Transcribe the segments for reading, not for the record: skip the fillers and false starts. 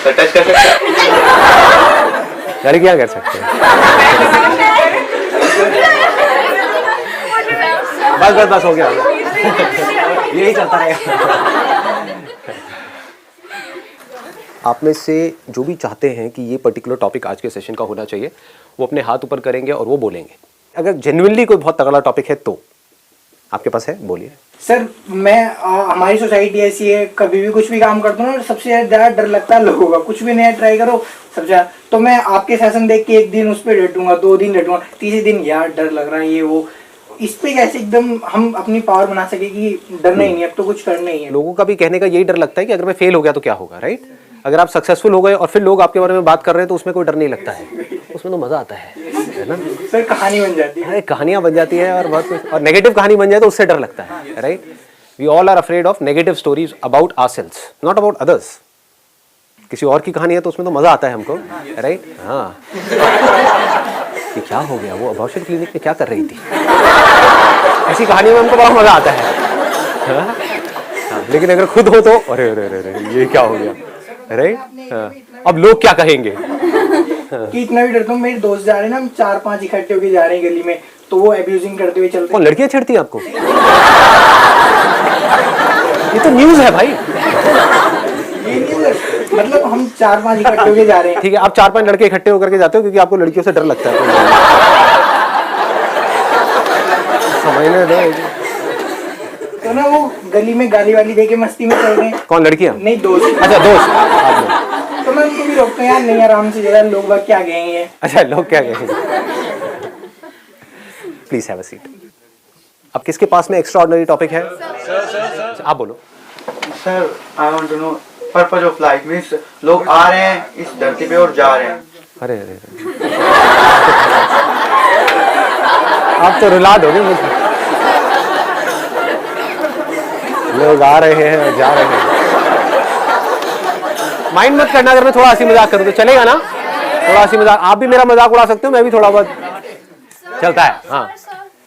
Touch कर सकते लड़कियां कर सकते हैं। बस बस बस हो गया यही चलता रहेगा। आप में से जो भी चाहते हैं कि ये पर्टिकुलर टॉपिक आज के सेशन का होना चाहिए, वो अपने हाथ ऊपर करेंगे और वो बोलेंगे। अगर जेन्युइनली कोई बहुत तगड़ा टॉपिक है तो आपके पास है, बोलिए। सर मैं हमारी सोसाइटी ऐसी है, कभी भी कुछ भी काम करता हूँ सबसे ज़्यादा डर लगता है लोगों का। कुछ भी नया ट्राई करो सबसे ज़्यादा, तो मैं आपके सेशन देख के एक दिन उस पर डटूंगा, 2 दिन डटूंगा, तीसरे दिन यार डर लग रहा है ये वो। इस पे कैसे एकदम हम अपनी पावर बना सके कि डरना ही नहीं, अब तो कुछ करना ही है। लोगों का भी कहने का यही डर लगता है कि अगर मैं फेल हो गया तो क्या होगा, राइट। अगर आप सक्सेसफुल हो गए और फिर लोग आपके बारे में बात कर रहे हैं तो उसमें कोई डर नहीं लगता है, उसमें तो मजा आता है ना। सर कहानी बन जाती है, कहानियां बन जाती है और बहुत कुछ। और नेगेटिव कहानी बन जाए तो उससे डर लगता है, right. We all are afraid of negative stories about ourselves, not about others. किसी और की कहानी है तो उसमें तो मजा आता है हमको, राइट। हाँ कि क्या हो गया, वो अबॉर्शन क्लिनिक में क्या कर रही थी, ऐसी कहानी में हमको बड़ा मजा आता है। हाँ? हाँ, लेकिन अगर खुद हो तो अरे अरे अरे ये क्या हो गया, राइट। हाँ, अब लोग क्या कहेंगे। कि इतना भी डरता हूँ। मेरे दोस्त जा रहे हैं ना, हम 4-5 इकट्ठे होके जा रहे हैं गली में, तो वो एब्यूजिंग करते हुए चलते हैं। लड़कियां छेड़ती हैं आपको? ये तो न्यूज है भाई। ये नहीं है सर, मतलब हम 4-5 इकट्ठे होके जा रहे हैं। ठीक है, आप 4-5 लड़के इकट्ठे होकर के जाते हो क्योंकि आपको लड़कियों से डर लगता है। समझने दो। तो ना वो गली में गाली वाली देके मस्ती में चल रहे हैं। कौन, लड़कियां? नहीं दोस्त। अच्छा दोस्त आप लोग। तो मैं उनको भी रोकता हूँ, यार नहीं आराम से जरा, लोग बाग क्या कहेंगे। अच्छा लोग क्या कहेंगे। Please have a seat. अब किसके पास में एक्स्ट्राऑर्डिनरी टॉपिक है? सर आप बोलो। Sir I want to know purpose of life means लोग आ रहे हैं इस धरती पे और जा रहे हैं। अरे अरे अरे आप तो रुला दोगे मुझे। लोग आ रहे हैं और जा रहे हैं। माइंड मत करना अगर मैं थोड़ा हंसी मजाक करूं तो चलेगा ना। थोड़ा हंसी मजाक, आप भी मेरा मजाक उड़ा सकते हो, मैं भी थोड़ा बहुत चलता है। हाँ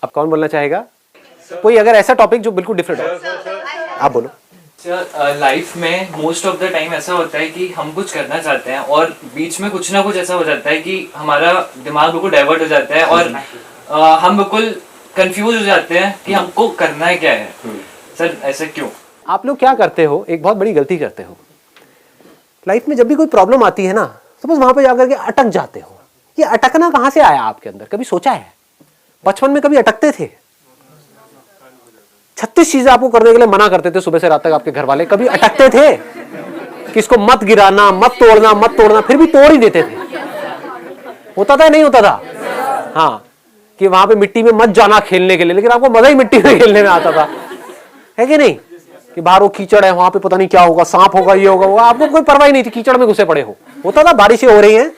अब कौन बोलना चाहेगा? कोई अगर ऐसा टॉपिक जो बिल्कुल डिफरेंट हो, आप बोलो। लाइफ में मोस्ट ऑफ द टाइम ऐसा होता है कि हम कुछ करना चाहते हैं और बीच में कुछ ना कुछ ऐसा हो जाता है कि हमारा दिमाग बिल्कुल डाइवर्ट हो जाता है और हम बिल्कुल कंफ्यूज हो जाते हैं कि हमको करना है क्या है। सर ऐसा क्यों? आप लोग क्या करते हो, एक बहुत बड़ी गलती करते हो लाइफ में। जब भी कोई प्रॉब्लम आती है ना, सपोज वहां पे जाकर के अटक जाते हो। ये अटकना कहां से आया आपके अंदर, कभी सोचा है? बचपन में कभी अटकते थे? 36 चीजें आपको करने के लिए मना करते थे सुबह से रात तक आपके घर वाले, कभी अटकते थे कि इसको मत गिराना, मत तोड़ना, मत तोड़ना, फिर भी तोड़ ही देते थे? होता था नहीं होता था? हाँ कि वहां पे मिट्टी में मत जाना खेलने के लिए, लेकिन आपको मजा ही मिट्टी में खेलने में आता था, है कि नहीं? कि बाहर वो कीचड़ है, वहां पे पता नहीं क्या होगा, सांप होगा, ये होगा, वो आपको कोई परवाह नहीं थी, कीचड़ में घुसे पड़े हो। होता था बारिशें हो रही हैं,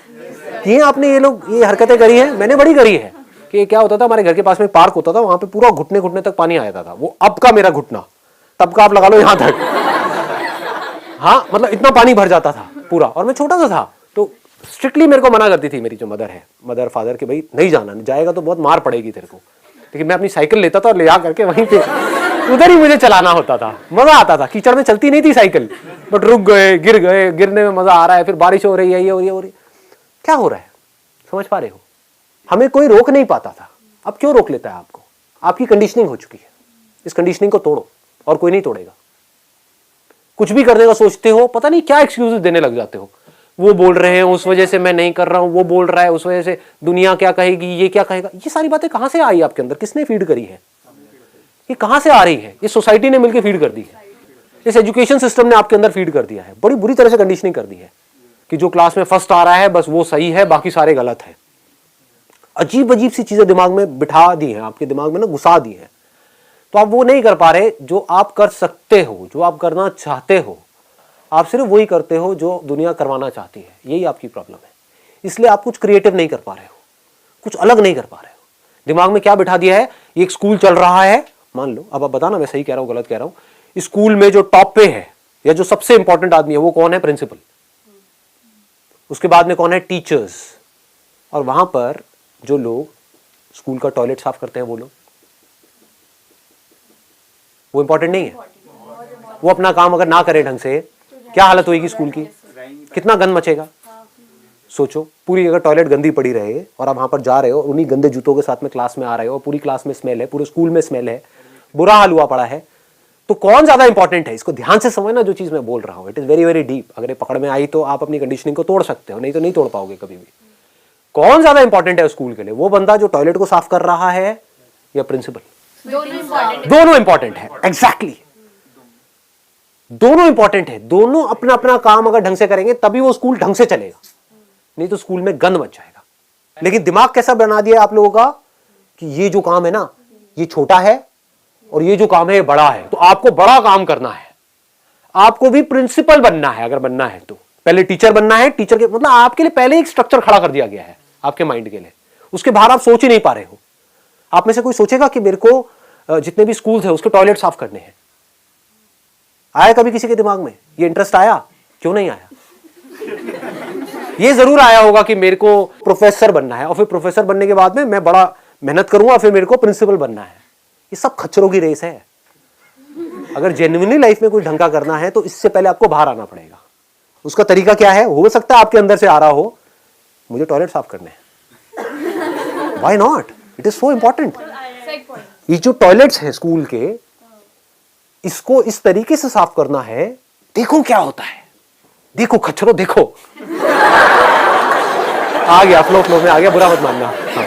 ये आपने ये लोग ये हरकतें करी है, मैंने बड़ी करी है। कि क्या होता था, हमारे घर के पास में पार्क होता था, वहां पे पूरा घुटने घुटने तक पानी आ जाता था। वो अब का मेरा घुटना, तब का आप लगा लो यहां तक। हाँ मतलब इतना पानी भर जाता था पूरा, और मैं छोटा सा था। तो स्ट्रिक्टली मेरे को मना करती थी मेरी जो मदर है, मदर फादर, कि भाई नहीं जाना, जाएगा तो बहुत मार पड़ेगी तेरे को। लेकिन मैं अपनी साइकिल लेता था और ले आ करके वहीं पे उधर ही मुझे चलाना होता था, मजा आता था। कीचड़ में चलती नहीं थी साइकिल, बट रुक गए, गिर गए, गिरने में मजा आ रहा है, फिर बारिश हो रही है, ये हो रही है, क्या हो रहा है, समझ पा रहे हो? हमें कोई रोक नहीं पाता था, अब क्यों रोक लेता है आपको? आपकी कंडीशनिंग हो चुकी है, इस कंडीशनिंग को तोड़ो और कोई नहीं तोड़ेगा। कुछ भी करने का सोचते हो, पता नहीं क्या एक्सक्यूजेस देने लग जाते हो। वो बोल रहे हैं उस वजह से मैं नहीं कर रहा हूं, वो बोल रहा है उस वजह से दुनिया क्या कहेगी, ये क्या कहेगा। ये सारी बातें कहां से आई आपके अंदर, किसने फीड करी है? ये कहां से आ रही है? ये सोसाइटी ने मिलकर फीड कर दी है, इस एजुकेशन सिस्टम ने आपके अंदर फीड कर दिया है, बड़ी बुरी तरह से कंडीशनिंग कर दी है कि जो क्लास में फर्स्ट आ रहा है बस वो सही है, बाकी सारे गलत है। अजीब अजीब सी चीजें दिमाग में बिठा दी हैं, आपके दिमाग में ना घुसा दी हैं। तो आप वो नहीं कर पा रहे जो आप कर सकते हो, जो आप करना चाहते हो। आप सिर्फ वही करते हो जो दुनिया करवाना चाहती है, यही आपकी प्रॉब्लम है। इसलिए आप कुछ क्रिएटिव नहीं कर पा रहे हो, कुछ अलग नहीं कर पा रहे हो। दिमाग में क्या बिठा दिया है, ये एक स्कूल चल रहा है, मान लो, अब आप बताना मैं सही कह रहा हूं गलत कह रहा हूं। स्कूल में जो टॉप पे है या जो सबसे इंपॉर्टेंट आदमी है वो कौन है, प्रिंसिपल। उसके बाद में कौन है, टीचर्स। और वहां पर जो लोग स्कूल का टॉयलेट साफ करते हैं वो लोग, वो इंपॉर्टेंट नहीं है। वो अपना काम अगर ना करे ढंग से, क्या हालत होगी स्कूल की, कितना गंद मचेगा। सोचो, पूरी अगर टॉयलेट गंदी पड़ी रहे और आप वहां पर जा रहे हो, उन्हीं गंदे जूतों के साथ में क्लास में आ रहे हो, पूरी क्लास में स्मेल है, पूरे स्कूल में स्मेल है, बुरा हाल हुआ पड़ा है, तो कौन ज्यादा इंपॉर्टेंट है। इसको ध्यान से समझना जो चीज मैं बोल रहा हूं, it is very very deep. अगर ये पकड़ में आई तो आप अपनी कंडीशनिंग को तोड़ सकते हो, नहीं तो नहीं तोड़ पाओगे कभी भी। कौन ज्यादा इंपॉर्टेंट है स्कूल के लिए, वो बंदा जो टॉयलेट को साफ कर रहा है या प्रिंसिपल। दोनों इंपॉर्टेंट है, एग्जैक्टली दोनों इंपॉर्टेंट है। दोनों अपना अपना काम अगर ढंग से करेंगे तभी वो स्कूल ढंग से चलेगा, नहीं तो स्कूल में गंद मच जाएगा। लेकिन दिमाग कैसा बना दिया आप लोगों का कि ये जो काम है ना ये छोटा है और ये जो काम है ये बड़ा है, तो आपको बड़ा काम करना है, आपको भी प्रिंसिपल बनना है। अगर बनना है तो पहले टीचर बनना है। टीचर के मतलब आपके लिए पहले एक स्ट्रक्चर खड़ा कर दिया गया है आपके माइंड के लिए, उसके बाहर आप सोच ही नहीं पा रहे हो। आप में से कोई सोचेगा कि मेरे को जितने भी स्कूल थे उसके टॉयलेट साफ करने हैं, आया कभी किसी के दिमाग में ये इंटरेस्ट आया? क्यों नहीं आया? ये जरूर आया होगा कि मेरे को प्रोफेसर बनना है और फिर प्रोफेसर बनने के बाद में मैं बड़ा मेहनत करूंगा, फिर मेरे को प्रिंसिपल बनना है। ये सब खच्चरों की रेस है। अगर जेन्युइनली लाइफ में कोई ढंग का करना है तो इससे पहले आपको बाहर आना पड़ेगा। उसका तरीका क्या है? हो सकता है आपके अंदर से आ रहा हो, मुझे टॉयलेट साफ करने हैं। Why not? It is so important. ये जो टॉयलेट्स हैं स्कूल के, इसको इस तरीके से साफ करना है। देखो क्या होता है, देखो खच्चरों, देखो आ गया, फ्लो में आ गया, बुरा मत मानना। हाँ।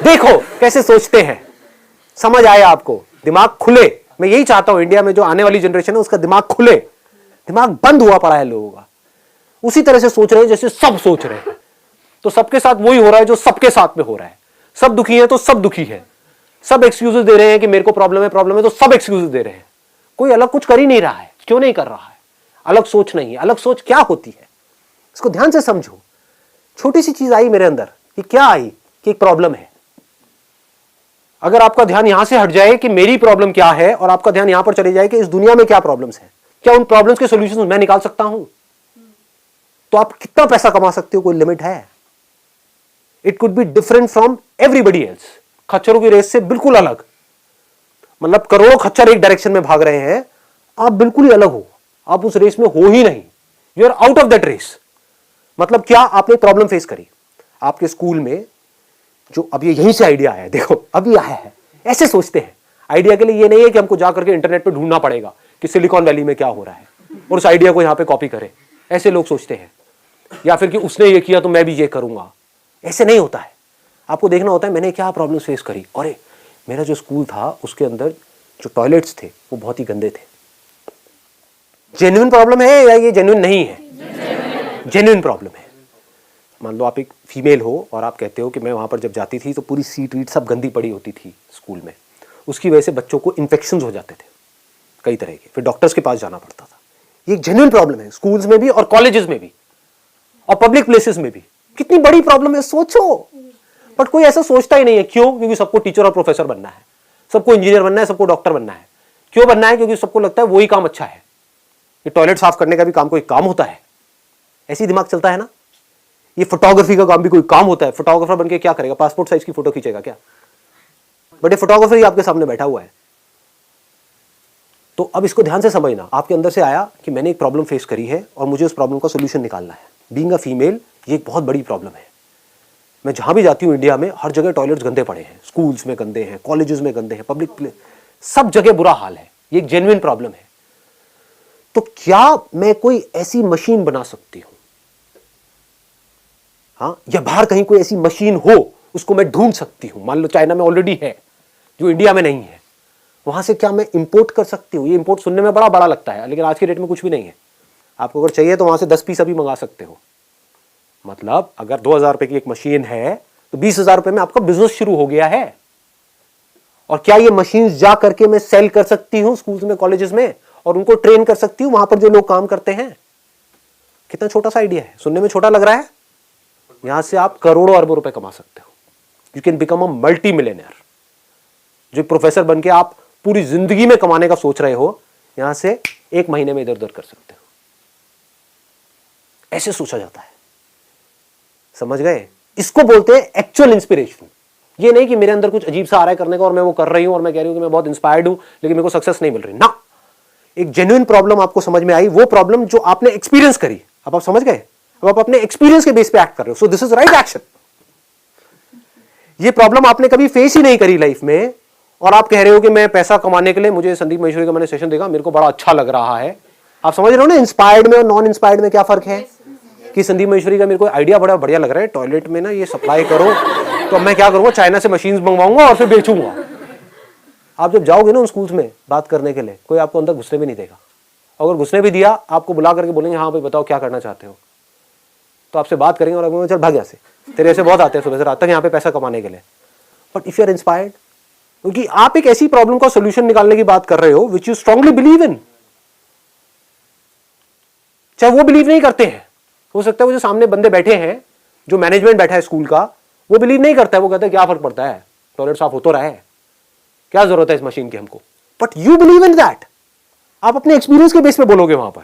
देखो कैसे सोचते हैं, समझ आया आपको, दिमाग खुले। मैं यही चाहता हूं इंडिया में जो आने वाली जनरेशन है उसका दिमाग खुले। दिमाग बंद हुआ पड़ा है लोगों का, उसी तरह से सोच रहे हैं जैसे सब सोच रहे हैं। तो सबके साथ वही हो रहा है जो सबके साथ में हो रहा है। सब दुखी है तो सब दुखी है, सब एक्सक्यूजेस दे रहे हैं कि मेरे को प्रॉब्लम है तो सब एक्सक्यूजेस दे रहे हैं। कोई अलग कुछ कर ही नहीं रहा है। क्यों नहीं कर रहा है? अलग सोच नहीं है। अलग सोच क्या होती है इसको ध्यान से समझो। छोटी सी चीज आई मेरे अंदर कि क्या आई कि एक प्रॉब्लम है। अगर आपका ध्यान यहां से हट जाए कि मेरी प्रॉब्लम क्या है और आपका ध्यान यहां पर चले जाए कि इस दुनिया में क्या प्रॉब्लम्स हैं, क्या उन प्रॉब्लम्स के सॉल्यूशंस मैं निकाल सकता हूं, तो आप कितना पैसा कमा सकते हो, कोई लिमिट है? It could be different from everybody else. खच्चरों की रेस से बिल्कुल अलग। मतलब करोड़ों खच्चर एक डायरेक्शन में भाग रहे हैं, आप बिल्कुल ही अलग हो। आप उस रेस में हो ही नहीं, you are out of that race. मतलब क्या? आपने प्रॉब्लम फेस करी आपके स्कूल में, जो अब ये यहीं से आइडिया आया है। देखो अभी आया है। ऐसे सोचते हैं आइडिया के लिए। ये नहीं है कि हमको जाकर के इंटरनेट पे ढूंढना पड़ेगा कि सिलिकॉन वैली में क्या हो रहा है और उस आइडिया को यहां पे कॉपी करें। ऐसे लोग सोचते हैं। या फिर कि उसने ये किया तो मैं भी ये करूंगा। ऐसे नहीं होता है। आपको देखना होता है मैंने क्या प्रॉब्लम फेस करी। अरे मेरा जो स्कूल था उसके अंदर जो टॉयलेट्स थे वो बहुत ही गंदे थे। जेन्युइन प्रॉब्लम है या ये जेन्युइन नहीं है? जेन्युइन प्रॉब्लम है। मान लो आप एक फीमेल हो और आप कहते हो कि मैं वहां पर जब जाती थी तो पूरी सीट वीट सब गंदी पड़ी होती थी स्कूल में, उसकी वजह से बच्चों को इन्फेक्शंस हो जाते थे कई तरह के, फिर डॉक्टर्स के पास जाना पड़ता था। ये एक जेन्युइन प्रॉब्लम है स्कूल्स में भी और कॉलेजेस में भी और पब्लिक प्लेसेस में भी। कितनी बड़ी प्रॉब्लम है सोचो। बट कोई ऐसा सोचता ही नहीं है। क्यों? क्योंकि सबको टीचर और प्रोफेसर बनना है, सबको इंजीनियर बनना है, सबको डॉक्टर बनना है। क्यों बनना है? क्योंकि सबको लगता है वही काम अच्छा है। ये टॉयलेट साफ करने का भी काम कोई काम होता है? ऐसी दिमाग चलता है ना। ये फोटोग्राफी का काम भी कोई काम होता है? फोटोग्राफर बनके क्या करेगा? पासपोर्ट साइज की फोटो खींचेगा क्या? बट ये फोटोग्राफर ही आपके सामने बैठा हुआ है। तो अब इसको ध्यान से समझना। आपके अंदर से आया कि मैंने एक प्रॉब्लम फेस करी है और मुझे उस प्रॉब्लम का सोल्यूशन निकालना है। बीइंग अ फीमेल ये एक बहुत बड़ी प्रॉब्लम है। मैं जहां भी जाती हूं इंडिया में हर जगह टॉयलेट्स गंदे पड़े हैं। स्कूल्स में गंदे हैं, कॉलेजेस में गंदे हैं, पब्लिक प्लेस सब जगह बुरा हाल है। ये एक जेन्युइन प्रॉब्लम है। तो क्या मैं कोई ऐसी मशीन बना सकती हूं? हाँ, या बाहर कहीं कोई ऐसी मशीन हो उसको मैं ढूंढ सकती हूं। मान लो चाइना में ऑलरेडी है जो इंडिया में नहीं है, वहां से क्या मैं इंपोर्ट कर सकती हूं? ये इंपोर्ट सुनने में बड़ा बड़ा लगता है लेकिन आज के डेट में कुछ भी नहीं है। आपको अगर चाहिए तो वहां से 10 पीस अभी मंगा सकते हो। मतलब अगर 2000 रुपए की एक मशीन है तो 20,000 रुपए में आपका बिजनेस शुरू हो गया है। और क्या ये मशीन जा करके मैं सेल कर सकती हूं स्कूल्स में, कॉलेजेस में, और उनको ट्रेन कर सकती हूं वहां पर जो लोग काम करते हैं? कितना छोटा सा आइडिया है, सुनने में छोटा लग रहा है, यहां से आप करोड़ों अरबों रुपए कमा सकते हो। You can become a multi millionaire. जो प्रोफेसर बन के आप पूरी जिंदगी में कमाने का सोच रहे हो, यहां से 1 महीने में इधर उधर कर सकते हो। ऐसे सोचा जाता है, समझ गए? इसको बोलते हैं एक्चुअल इंस्पिरेशन। ये नहीं कि मेरे अंदर कुछ अजीब सा आ रहा है करने का और मैं वो कर रही हूं और मैं कह रही हूं कि मैं बहुत इंस्पायर्ड हूं लेकिन मेरे को सक्सेस नहीं मिल रही ना। एक जेन्युइन प्रॉब्लम आपको समझ में आई, वो प्रॉब्लम जो आपने एक्सपीरियंस करी, अब आप समझ गए, अब आप अपने एक्सपीरियंस के बेस पे एक्ट कर रहे हो। So this is right action. ये प्रॉब्लम आपने कभी फेस ही नहीं करी लाइफ में और आप कह रहे हो कि मैं पैसा कमाने के लिए, मुझे संदीप महेश्वरी का मैंने सेशन देखा, मेरे को बड़ा अच्छा लग रहा है। आप समझ रहे हो ना इंस्पायर्ड में और नॉन इंस्पायर्ड में क्या फर्क है? कि संदीप महेश्वरी का मेरे को आइडिया बड़ा बढ़िया लग रहा है, टॉयलेट में ना ये सप्लाई करो, तो मैं क्या करूंगा, चाइना से मशीन्स मंगवाऊंगा और फिर बेचूंगा। आप जब जाओगे ना उन स्कूल्स में बात करने के लिए, कोई आपको अंदर घुसने भी नहीं देगा। अगर घुसने भी दिया, आपको बुला करके बोलेंगे हाँ भाई बताओ क्या करना चाहते हो, तो आपसे बात करेंगे और आप बोलेंगे चल भाग यहाँ से, तेरे ऐसे बहुत आते हैं सुबह से रात तक यहाँ पे पैसा कमाने के लिए। But if you are inspired, क्योंकि आप एक ऐसी प्रॉब्लम का सोल्यूशन निकालने की बात कर रहे हो which you strongly believe in, चाहे वो बिलीव नहीं करते हैं। हो सकता है वो जो सामने बंदे बैठे हैं, जो मैनेजमेंट बैठा है स्कूल का, वो बिलीव नहीं करता है, वो कहता है क्या फर्क पड़ता है, टॉयलेट साफ हो तो रहा है, क्या जरूरत है इस मशीन की हमको। But you believe in that, आप अपने एक्सपीरियंस के बेस पे बोलोगे वहां पर।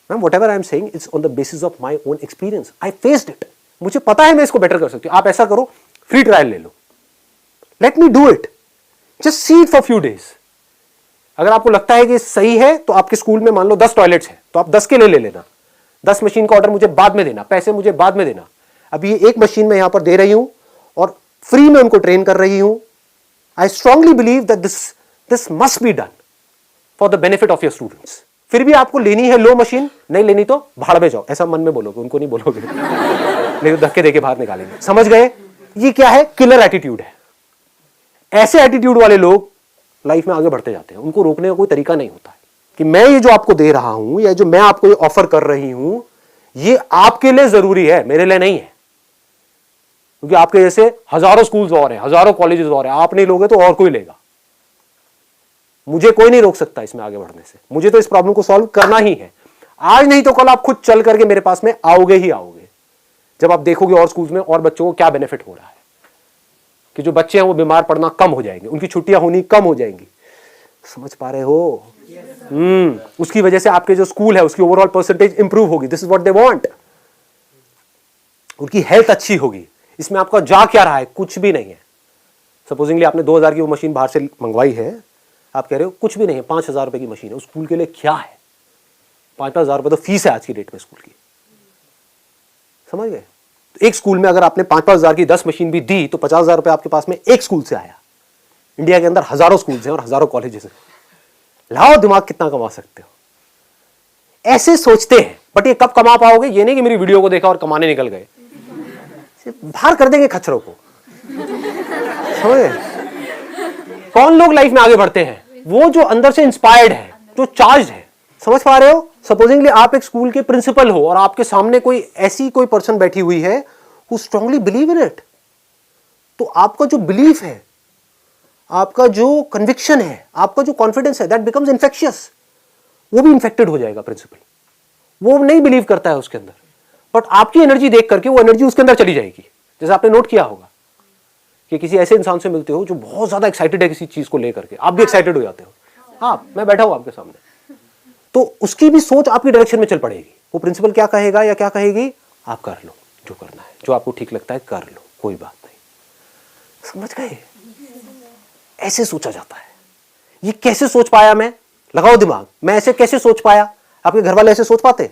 Ma'am what ever I am saying it's on the basis of my own experience, I faced it, मुझे पता है मैं इसको बेटर कर सकती हूँ। आप ऐसा करो, फ्री ट्रायल ले लो, let me do it, just see it for few days. अगर आपको लगता है कि सही है तो आपके स्कूल में मान लो 10 टॉयलेट्स हैं, तो आप 10 के लिए ले लेना। 10 मशीन का ऑर्डर मुझे बाद में देना, पैसे मुझे बाद में देना। अभी ये 1 मशीन मैं यहां पर दे रही हूं और फ्री में उनको ट्रेन कर रही हूं। I strongly believe that this must be done for the benefit of your students. फिर भी आपको लेनी है लो मशीन, नहीं लेनी तो भाड़ में जाओ, ऐसा मन में बोलोगे, उनको नहीं बोलोगे नहीं तो धक्के देके बाहर निकालेंगे। समझ गए? ये क्या है? किलर एटीट्यूड है। ऐसे एटीट्यूड वाले लोग लाइफ में आगे बढ़ते जाते हैं, उनको रोकने का कोई तरीका नहीं होता है कि मैं ये जो आपको दे रहा हूं या जो मैं आपको ये ऑफर कर रही हूं, ये आपके लिए जरूरी है, मेरे लिए नहीं है। क्योंकि आपके जैसे हजारों स्कूल्स और हैं, हजारों कॉलेजेस और हैं, आप नहीं लोगे तो और कोई लेगा। मुझे कोई नहीं रोक सकता इसमें आगे बढ़ने से, मुझे तो इस प्रॉब्लम को सॉल्व करना ही है। आज नहीं तो कल आप खुद चल करके मेरे पास में आओगे ही आओगे, जब आप देखोगे और स्कूल्स में और बच्चों को क्या बेनिफिट हो रहा है, कि जो बच्चे हैं वो बीमार पड़ना कम हो जाएंगे, उनकी छुट्टियां होनी कम हो जाएंगी। समझ पा रहे हो? उसकी वजह से आपके जो स्कूल है उसकी ओवरऑल परसेंटेज इंप्रूव होगी। This is what they want. उनकी हेल्थ अच्छी होगी। इसमें आपका जा क्या रहा है? कुछ भी नहीं है। सपोजिंगली आपने 2000 की वो मशीन बाहर से मंगवाई है, आप कह रहे हो कुछ भी नहीं है, 5000 रुपए की मशीन है। उस स्कूल के लिए क्या है? 5,000 रुपए तो फीस है आज की डेट में स्कूल की। समझ गए? तो एक स्कूल में अगर आपने 5,000 की 10 मशीन भी दी तो 50,000 रुपए आपके पास में एक स्कूल से आया। इंडिया के अंदर हजारों स्कूल्स हैं और हजारों कॉलेजेस हैं। लाओ दिमाग कितना कमा सकते हो। ऐसे सोचते हैं, बट ये कब कमा पाओगे? ये नहीं कि मेरी वीडियो को देखा और कमाने निकल गए, बाहर कर देंगे खच्चरों को। समझे? कौन लोग लाइफ में आगे बढ़ते हैं? वो जो अंदर से इंस्पायर्ड है, जो चार्ज है। समझ पा रहे हो? सपोजिंगली आप एक स्कूल के प्रिंसिपल हो और आपके सामने कोई ऐसी कोई पर्सन बैठी हुई है who strongly believe in it, तो आपका जो बिलीफ है, आपका जो कन्विक्शन है, आपका जो कॉन्फिडेंस है, दैट बिकम्स इन्फेक्शियस। वो भी इन्फेक्टेड हो जाएगा प्रिंसिपल। वो नहीं बिलीव करता है उसके अंदर, बट आपकी एनर्जी देख करके वो एनर्जी उसके अंदर चली जाएगी। जैसे आपने नोट किया होगा कि किसी ऐसे इंसान से मिलते हो जो बहुत ज्यादा एक्साइटेड है किसी चीज को लेकर के, आप भी एक्साइटेड हो जाते हो। हाँ, मैं बैठा हूं आपके सामने, तो उसकी भी सोच आपकी डायरेक्शन में चल पड़ेगी। वो प्रिंसिपल क्या कहेगा या क्या कहेगी, आप कर लो जो करना है, जो आपको ठीक लगता है कर लो, कोई बात नहीं। समझ गए? ऐसे सोचा जाता है। ये कैसे सोच पाया मैं? लगाओ दिमाग, मैं ऐसे कैसे सोच पाया? आपके घर वाले ऐसे सोच पाते?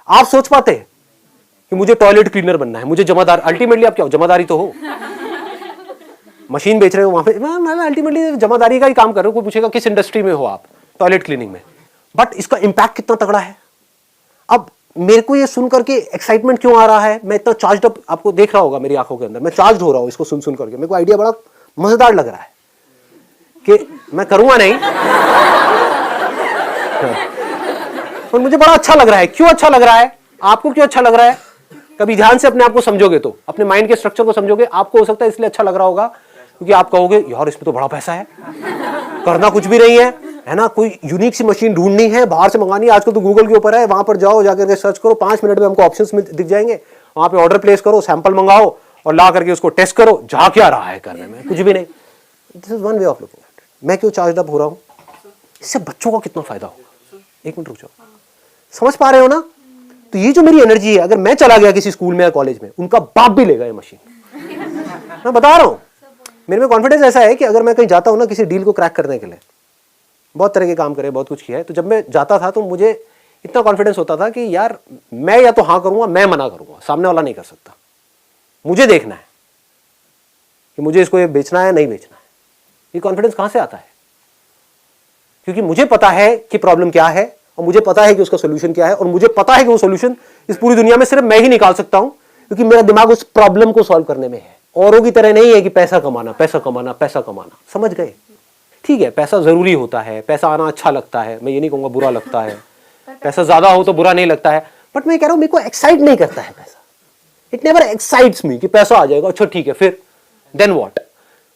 आप सोच पाते कि मुझे टॉयलेट क्लीनर बनना है, मुझे जमादार? अल्टीमेटली आप क्या हो? जमादारी तो हो। मशीन बेच रहे हो वहां पे, मैं अल्टीमेटली जमादारी का ही काम कर रहा हूं। कोई पूछेगा किस इंडस्ट्री में हो आप? टॉयलेट क्लीनिंग में। बट इसका इंपैक्ट कितना तगड़ा है। अब मेरे को ये सुन करके एक्साइटमेंट क्यों आ रहा है? मैं इतना चार्ज अप, आपको देख रहा होगा मेरी आंखों के अंदर, मैं चार्ज हो रहा हूं इसको सुन सुन करके। मेरे को आइडिया बड़ा मजेदार लग रहा है कि मैं करूंगा नहीं, पर मुझे बड़ा अच्छा लग रहा है। क्यों अच्छा लग रहा है? आपको क्यों अच्छा लग रहा है? कभी ध्यान से अपने आप को समझोगे तो, अपने माइंड के स्ट्रक्चर को समझोगे, आपको हो सकता है इसलिए अच्छा लग रहा होगा क्योंकि आप कहोगे यार इसमें तो बड़ा पैसा है, करना कुछ भी नहीं है ना, कोई यूनिक सी मशीन ढूंढनी है, बाहर से मंगानी है, आजकल तो गूगल के ऊपर है, वहां पर जाओ, जाकर के सर्च करो, 5 मिनट में हमको ऑप्शंस दिख जाएंगे, वहां पे ऑर्डर प्लेस करो, सैंपल मंगाओ और ला करके उसको टेस्ट करो, जा क्या रहा है करने में, कुछ भी नहीं। This is one way of looking at it. मैं क्यों चार्ज अप हो रहा हूँ, इससे बच्चों को कितना फायदा होगा। एक मिनट रुक जाओ, समझ पा रहे हो ना? तो ये जो मेरी एनर्जी है, अगर मैं चला गया किसी स्कूल में या कॉलेज में, उनका बाप भी लेगा ये मशीन। मैं बता रहा हूं, मेरे में कॉन्फिडेंस ऐसा है कि अगर मैं कहीं जाता हूं ना किसी डील को क्रैक करने के लिए, बहुत तरह के काम करे, बहुत कुछ किया है, तो जब मैं जाता था तो मुझे इतना कॉन्फिडेंस होता था कि यार मैं या तो हाँ करूंगा, मैं मना करूंगा, सामने वाला नहीं कर सकता। मुझे देखना है कि मुझे इसको ये बेचना है नहीं बेचना है। ये कॉन्फिडेंस कहां से आता है? क्योंकि मुझे पता है कि प्रॉब्लम क्या है और मुझे पता है कि उसका सोल्यूशन क्या है, और मुझे पता है कि वो सोल्यूशन इस पूरी दुनिया में सिर्फ मैं ही निकाल सकता हूं, क्योंकि मेरा दिमाग उस प्रॉब्लम को सॉल्व करने में है। औरों की तरह नहीं है कि पैसा कमाना पैसा कमाना पैसा कमाना। समझ गए? ठीक है, पैसा जरूरी होता है, पैसा आना अच्छा लगता है, मैं ये नहीं कहूंगा बुरा लगता है, पैसा ज्यादा हो तो बुरा नहीं लगता है, बट मैं कह रहा हूं मेरे को एक्साइट नहीं करता है पैसा। इट नेवर एक्साइट्स मी कि पैसा आ जाएगा, अच्छा ठीक है, फिर then what,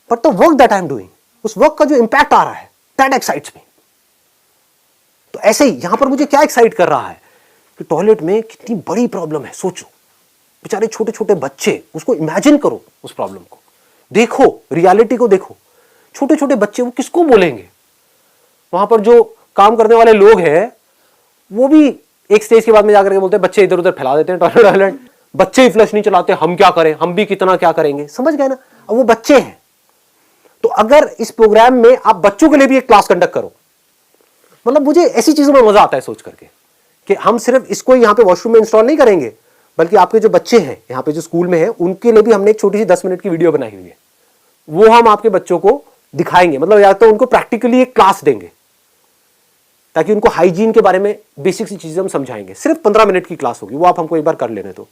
but the work that I am doing, उस वर्क का जो इंपैक्ट आ रहा है, दैट एक्साइट्स मी। तो ऐसे ही यहां पर मुझे क्या एक्साइट कर रहा है कि टॉयलेट में कितनी बड़ी प्रॉब्लम है। सोचो, बेचारे छोटे छोटे बच्चे, उसको इमेजिन करो, उस प्रॉब्लम को देखो, रियलिटी को देखो। छोटे छोटे बच्चे वो किसको बोलेंगे? वहां पर जो काम करने वाले लोग हैं वो भी एक स्टेज के बाद में जाकर के बोलते हैं बच्चे इधर उधर फैला देते हैं टॉयलेट, बच्चे ही फ्लश नहीं चलाते, हम क्या करें, हम भी कितना क्या करेंगे। समझ गए ना? अब वो बच्चे हैं। तो अगर इस प्रोग्राम में आप बच्चों के लिए भी एक क्लास कंडक्ट करो, मतलब मुझे ऐसी चीजों में मजा आता है सोच करके कि हम सिर्फ इसको यहाँ पे वॉशरूम में इंस्टॉल नहीं करेंगे, बल्कि आपके जो बच्चे हैं यहाँ पे जो स्कूल में हैं उनके लिए भी हमने एक छोटी सी 10 मिनट की वीडियो बनाई हुई है, वो हम आपके बच्चों को दिखाएंगे। मतलब या तो उनको प्रैक्टिकली एक क्लास देंगे ताकि उनको हाइजीन के बारे में बेसिक सी चीजें हम समझाएंगे। सिर्फ 15 मिनट की क्लास होगी, वो आप हमको एक बार कर लेने दो।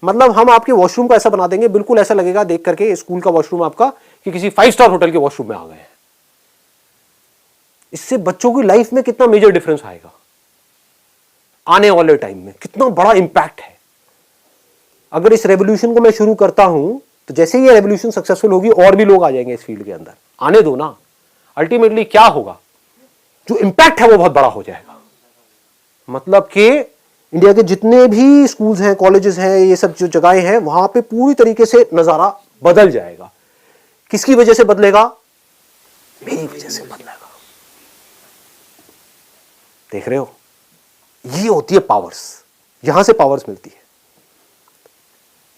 मतलब हम आपके वॉशरूम को ऐसा बना देंगे, बिल्कुल ऐसा लगेगा देख करके स्कूल का वॉशरूम आपका कि किसी 5 स्टार होटल के वॉशरूम में आ गए हैं। इससे बच्चों की लाइफ में कितना मेजर डिफरेंस आएगा, आने वाले टाइम में कितना बड़ा इंपैक्ट है। अगर इस रेवोल्यूशन को मैं शुरू करता हूं तो जैसे ही ये रेवोल्यूशन सक्सेसफुल होगी और भी लोग आ जाएंगे इस फील्ड के अंदर। आने दो ना, अल्टीमेटली क्या होगा, जो इंपैक्ट है वो बहुत बड़ा हो जाएगा। मतलब कि इंडिया के जितने भी स्कूल्स हैं, कॉलेजेस हैं, ये सब जो जगहें हैं, वहां पे पूरी तरीके से नजारा बदल जाएगा। किसकी वजह से बदलेगा? मेरी वजह से बदलेगा। देख रहे हो, ये होती है पावर्स, यहां से पावर्स मिलती है।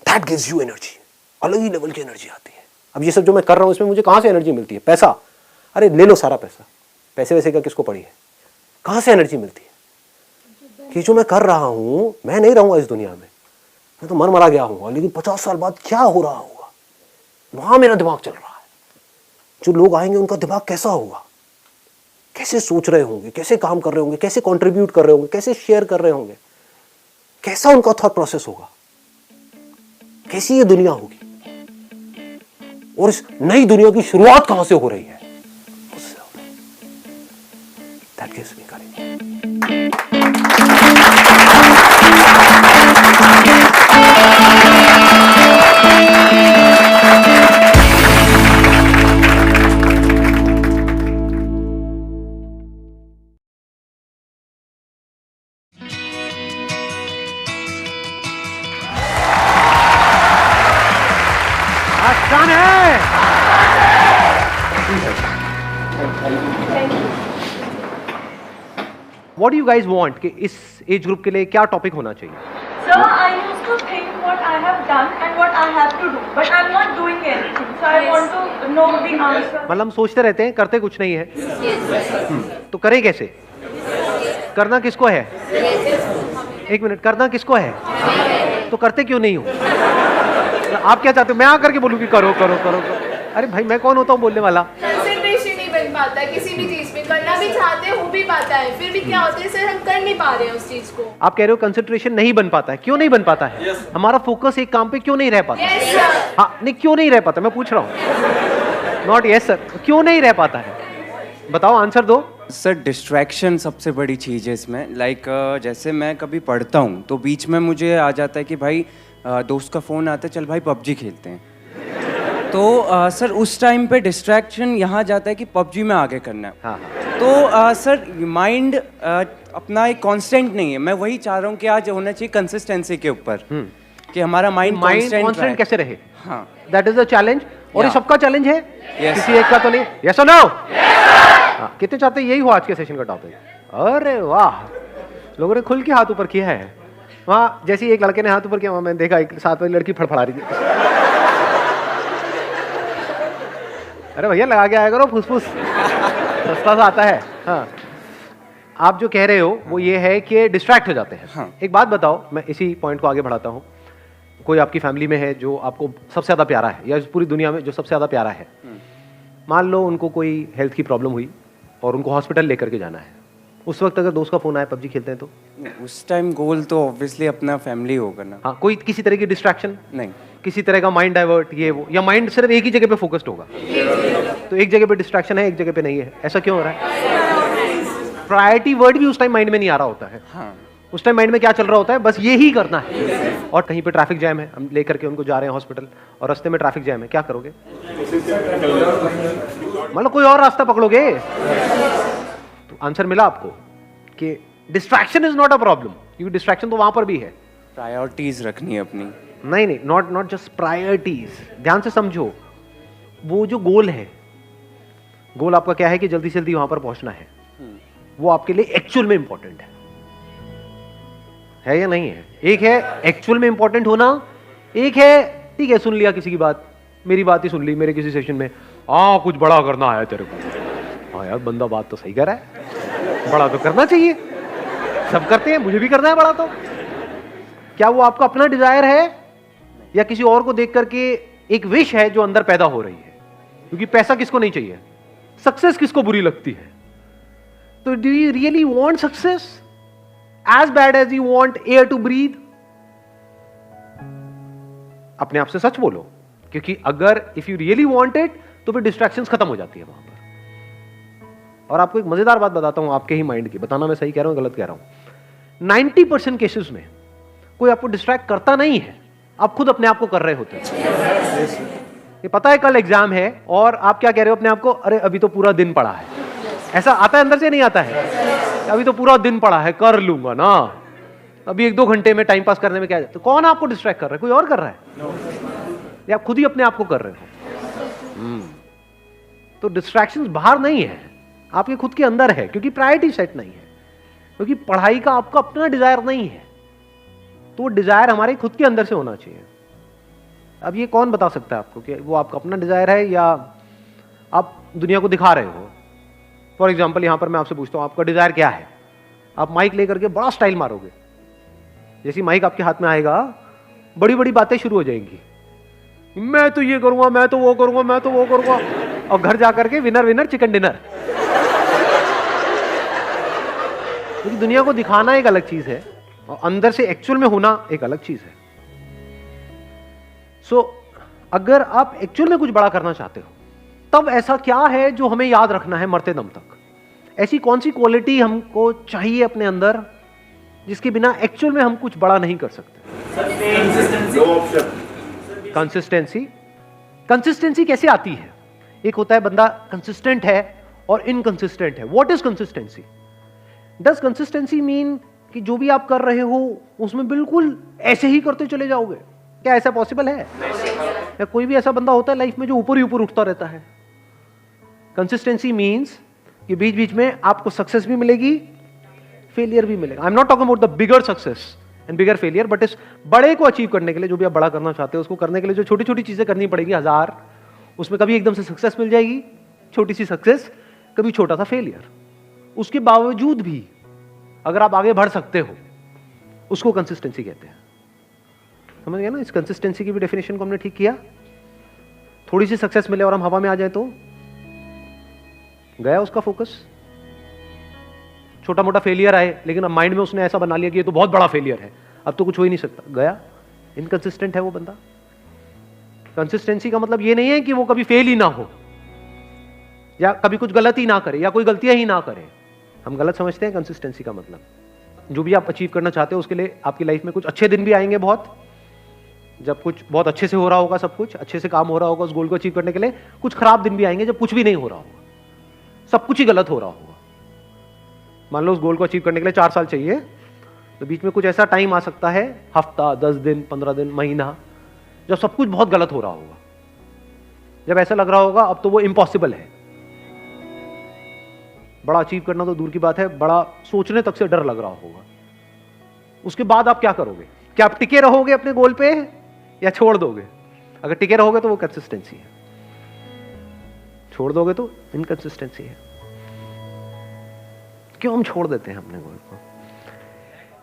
दैट गिव्स यू एनर्जी, अलग ही लेवल की एनर्जी आती है। अब ये सब जो मैं कर रहा हूं इसमें मुझे कहां से एनर्जी मिलती है? पैसा, अरे ले लो सारा पैसा, पैसे वैसे का किसको पड़ी है? कहां से एनर्जी मिलती है कि जो मैं कर रहा हूं, मैं नहीं रहूंगा इस दुनिया में, मैं तो मर मरा गया हूं, लेकिन 50 साल बाद क्या हो रहा होगा, वहां मेरा दिमाग चल रहा है। जो लोग आएंगे उनका दिमाग कैसा होगा, कैसे सोच रहे होंगे, कैसे काम कर रहे होंगे, कैसे कंट्रीब्यूट कर रहे होंगे, कैसे शेयर कर रहे होंगे, कैसा उनका थॉट प्रोसेस होगा, कैसी ये दुनिया होगी, और इस नई दुनिया की शुरुआत कहां से हो रही है, उससे हो रही है। That gives me courage. आसान है। What do you guys want कि इस एज ग्रुप के लिए क्या टॉपिक होना चाहिए? So I used to think what I have done and what I have to do, but I'm not doing anything. So I want to know the answer. मतलब हम सोचते रहते हैं, करते कुछ नहीं है। तो करें कैसे? करना किसको है? एक मिनट, करना किसको है? तो करते क्यों नहीं हो? आप क्या चाहते हो मैं आकर के बोलूं कि करो करो करो करो? अरे भाई मैं कौन होता हूँ बोलने वाला? कंसंट्रेशन नहीं बन पाता है किसी भी चीज में, करना भी चाहते हो भी पाता है, फिर भी क्या होता है सर हम कर नहीं पा रहे हैं उस चीज को। आप कह रहे हो कंसंट्रेशन नहीं बन पाता है, क्यों नहीं बन पाता है? हमारा फोकस एक काम पे क्यों नहीं रह पाता? Yes sir. हाँ नहीं, क्यों नहीं रह पाता मैं पूछ रहा हूँ, नॉट यस सर, क्यों नहीं रह पाता है? बताओ, आंसर दो। सर डिस्ट्रैक्शन सबसे बड़ी चीज़ है इसमें। लाइक जैसे मैं कभी पढ़ता हूँ तो बीच में मुझे आ जाता है कि भाई दोस्त का फ़ोन आता है, चल भाई पबजी खेलते हैं। तो सर उस टाइम पे डिस्ट्रैक्शन यहाँ जाता है कि पबजी में आगे करना है। हाँ तो सर माइंड अपना एक कांस्टेंट नहीं है। मैं वही चाह रहा हूँ कि आज होना चाहिए कंसिस्टेंसी के ऊपर, कि हमारा माइंड कांस्टेंट कैसे रहे। हाँ, दैट इज द चैलेंज। और ये Yeah. सबका चैलेंज है, Yes. किसी एक का तो नहीं। यस और नो? हाँ, कितने चाहते हैं यही हो आज के सेशन का टॉपिक? अरे वाह, लोगों ने खुल के हाथ ऊपर किया है। वहाँ जैसे ही एक लड़के ने हाथ ऊपर किया, वहाँ मैंने देखा एक साथ वाली लड़की फड़फड़ा रही थी। अरे भैया लगा के आया करो, फुसफुस सस्ता सा आता है। हाँ, आप जो कह रहे हो वो ये है कि डिस्ट्रैक्ट हो जाते हैं। हाँ। एक बात बताओ, मैं इसी पॉइंट को आगे बढ़ाता हूँ। कोई आपकी फैमिली में है जो आपको सबसे ज़्यादा प्यारा है, या इस पूरी दुनिया में जो सबसे ज़्यादा प्यारा है, मान लो उनको कोई हेल्थ की प्रॉब्लम हुई और उनको हॉस्पिटल लेकर के जाना है, उस वक्त अगर दोस्त का फोन आया पबजी खेलते हैं तो? उस टाइम गोल तो ऑब्वियसली अपना फैमिली होगा ना। हाँ, कोई किसी तरह की डिस्ट्रैक्शन नहीं, किसी तरह का माइंड डाइवर्ट ये वो, या माइंड सिर्फ एक ही जगह पे फोकस्ड होगा? तो एक जगह पे डिस्ट्रैक्शन है, एक जगह पे नहीं है, ऐसा क्यों हो रहा है? प्रायोरिटी वर्ड भी उस टाइम माइंड में नहीं आ रहा होता है। हाँ, उस टाइम माइंड में क्या चल रहा होता है, बस ये ही करना है। और कहीं पे ट्रैफिक जैम है, हम लेकर के उनको जा रहे हैं हॉस्पिटल और रास्ते में ट्रैफिक जैम है, क्या करोगे? मतलब कोई और रास्ता पकड़ोगे? तो आंसर मिला आपको कि distraction is not a problem, क्योंकि डिस्ट्रैक्शन तो वहां पर भी है। प्रायोरिटीज रखनी है अपनी। नहीं, नॉट जस्ट प्रायोरिटीज। ध्यान से समझो, वो जो गोल है, गोल आपका क्या है कि जल्दी से जल्दी वहां पर पहुंचना है, वो आपके लिए एक्चुअल में इंपॉर्टेंट है या नहीं है? एक है एक्चुअल में इंपॉर्टेंट होना, एक है ठीक है सुन लिया किसी की बात, मेरी बात ही सुन ली मेरे किसी सेशन में, हाँ कुछ बड़ा करना है तेरे को। हाँ यार, बंदा बात तो सही कर रहा है, बड़ा तो करना चाहिए, सब करते हैं, मुझे भी करना है बड़ा। तो क्या वो आपका अपना डिजायर है या किसी और को देख करके एक विश है जो अंदर पैदा हो रही है? क्योंकि पैसा किसको नहीं चाहिए, सक्सेस किसको बुरी लगती है? तो do you really want success as bad as you want air to breathe? अपने आप से सच बोलो, क्योंकि अगर if you really want it तो फिर डिस्ट्रैक्शंस खत्म हो जाती है वहां पर। और आपको एक मजेदार बात बताता हूं आपके ही माइंड की, बताना मैं सही कह रहा हूं गलत कह रहा हूं। 90% केसेस में कोई आपको डिस्ट्रैक्ट करता नहीं है, आप खुद अपने आप को कर रहे होते हैं। ये पता है कल एग्जाम है और आप क्या कह रहे हो अपने आप को, अरे अभी तो पूरा दिन पड़ा है। ऐसा आता है अंदर से, नहीं आता है? अभी तो पूरा दिन पड़ा है, कर लूंगा ना, अभी 1-2 घंटे में टाइम पास करने में क्या है? तो कौन आपको डिस्ट्रैक्ट कर रहा है? कोई और कर रहा है या आप खुद ही अपने आप को कर रहे हो? तो डिस्ट्रैक्शंस बाहर नहीं है, आपके खुद के अंदर है, क्योंकि प्रायोरिटी सेट नहीं है, क्योंकि पढ़ाई का आपका अपना डिजायर नहीं है। तो वो डिजायर हमारे खुद के अंदर से होना चाहिए। अब ये कौन बता सकता है आपको कि वो आपका अपना डिजायर है या आप दुनिया को दिखा रहे हो? फॉर एग्जाम्पल यहां पर मैं आपसे पूछता हूं आपका डिजायर क्या है? आप माइक लेकर के बड़ा स्टाइल मारोगे, जैसी माइक आपके हाथ में आएगा बड़ी बड़ी बातें शुरू हो जाएंगी, मैं तो ये करूंगा, मैं तो वो करूंगा, मैं तो वो करूंगा, और घर जाकर के विनर विनर चिकन डिनर। क्योंकि दुनिया को दिखाना एक अलग चीज है और अंदर से एक्चुअल में होना एक अलग चीज है। सो अगर आप एक्चुअल में कुछ बड़ा करना चाहते हो, तब ऐसा क्या है जो हमें याद रखना है मरते दम तक? ऐसी कौन सी क्वालिटी हमको चाहिए अपने अंदर जिसके बिना एक्चुअल में हम कुछ बड़ा नहीं कर सकते? कंसिस्टेंसी। कंसिस्टेंसी कैसे आती है? एक होता है बंदा कंसिस्टेंट है और इनकंसिस्टेंट है। What is consistency? Does consistency mean कि जो भी आप कर रहे हो उसमें बिल्कुल ऐसे ही करते चले जाओगे? क्या ऐसा पॉसिबल है? या कोई भी ऐसा बंदा होता है लाइफ में जो ऊपर ही ऊपर उठता रहता है? कंसिस्टेंसी मीन्स कि बीच बीच में आपको सक्सेस भी मिलेगी, फेलियर भी मिलेगा। I am not talking about the bigger success and bigger failure, but इस बड़े को अचीव करने के लिए, जो भी आप बड़ा करना चाहते हो उसको करने के लिए जो छोटी छोटी चीजें करनी पड़ेगी 1000, उसमें कभी एकदम से सक्सेस मिल जाएगी, छोटी सी सक्सेस, कभी छोटा सा फेलियर। उसके बावजूद भी अगर आप आगे बढ़ सकते हो, उसको कंसिस्टेंसी कहते हैं। समझ गया ना? इस कंसिस्टेंसी की भी डेफिनेशन को हमने ठीक किया। थोड़ी सी सक्सेस मिले और हम हवा में आ जाए तो गया उसका फोकस। छोटा मोटा फेलियर आए लेकिन अब माइंड में उसने ऐसा बना लिया कि ये तो बहुत बड़ा फेलियर है, अब तो कुछ हो ही नहीं सकता, गया। इनकंसिस्टेंट है वो बंदा। कंसिस्टेंसी का मतलब ये नहीं है कि वो कभी फेल ही ना हो या कभी कुछ गलत ही ना करे या कोई गलतियां ही ना करे। हम गलत समझते हैं कंसिस्टेंसी का मतलब। जो भी आप अचीव करना चाहते हो उसके लिए आपकी लाइफ में कुछ अच्छे दिन भी आएंगे बहुत, जब कुछ बहुत अच्छे से हो रहा होगा, सब कुछ अच्छे से काम हो रहा होगा उस गोल को अचीव करने के लिए, कुछ खराब दिन भी आएंगे जब कुछ भी नहीं हो रहा होगा, सब कुछ ही गलत हो रहा होगा। मान लो उस गोल को अचीव करने के लिए 4 साल चाहिए, तो बीच में कुछ ऐसा टाइम आ सकता है, हफ्ता, 10 दिन, 15 दिन, महीना, जब सब कुछ बहुत गलत हो रहा होगा, जब ऐसा लग रहा होगा अब तो वो इम्पॉसिबल है। बड़ा अचीव करना तो दूर की बात है, बड़ा सोचने तक से डर लग रहा होगा। उसके बाद आप क्या करोगे? क्या आप टिके रहोगे अपने गोल पे या छोड़ दोगे? अगर टिके रहोगे तो वो कंसिस्टेंसी है, छोड़ दोगे तो इनकंसिस्टेंसी है। क्यों हम छोड़ देते हैं अपने गोल को?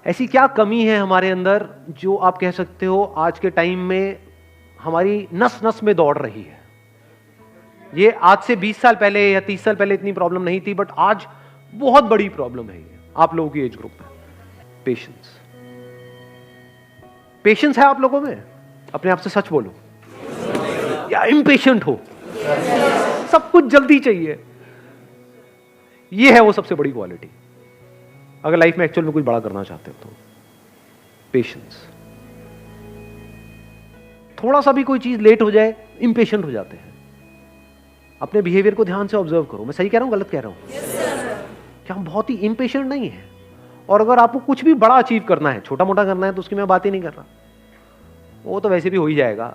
ऐसी क्या कमी है हमारे अंदर जो आप कह सकते हो आज के टाइम में हमारी नस नस में दौड़ रही है? ये आज से 20 साल पहले या 30 साल पहले इतनी प्रॉब्लम नहीं थी, बट आज बहुत बड़ी प्रॉब्लम है ये आप लोगों की एज ग्रुप में। पेशेंस। पेशेंस है आप लोगों में? अपने आप से सच बोलो, या इम्पेशेंट हो? सब कुछ जल्दी चाहिए। ये है वो सबसे बड़ी क्वालिटी अगर लाइफ में एक्चुअल में कुछ बड़ा करना चाहते हो तो। पेशेंस। थोड़ा सा भी कोई चीज लेट हो जाए इम्पेशेंट हो जाते हैं। अपने बिहेवियर को ध्यान से ऑब्जर्व करो, मैं सही कह रहा हूं गलत कह रहा हूं? क्या हम बहुत ही इम्पेशेंट नहीं है? और अगर आपको कुछ भी बड़ा अचीव करना है, छोटा मोटा करना है, तो उसकी मैं बात ही नहीं कर रहा, वो तो वैसे भी हो ही जाएगा।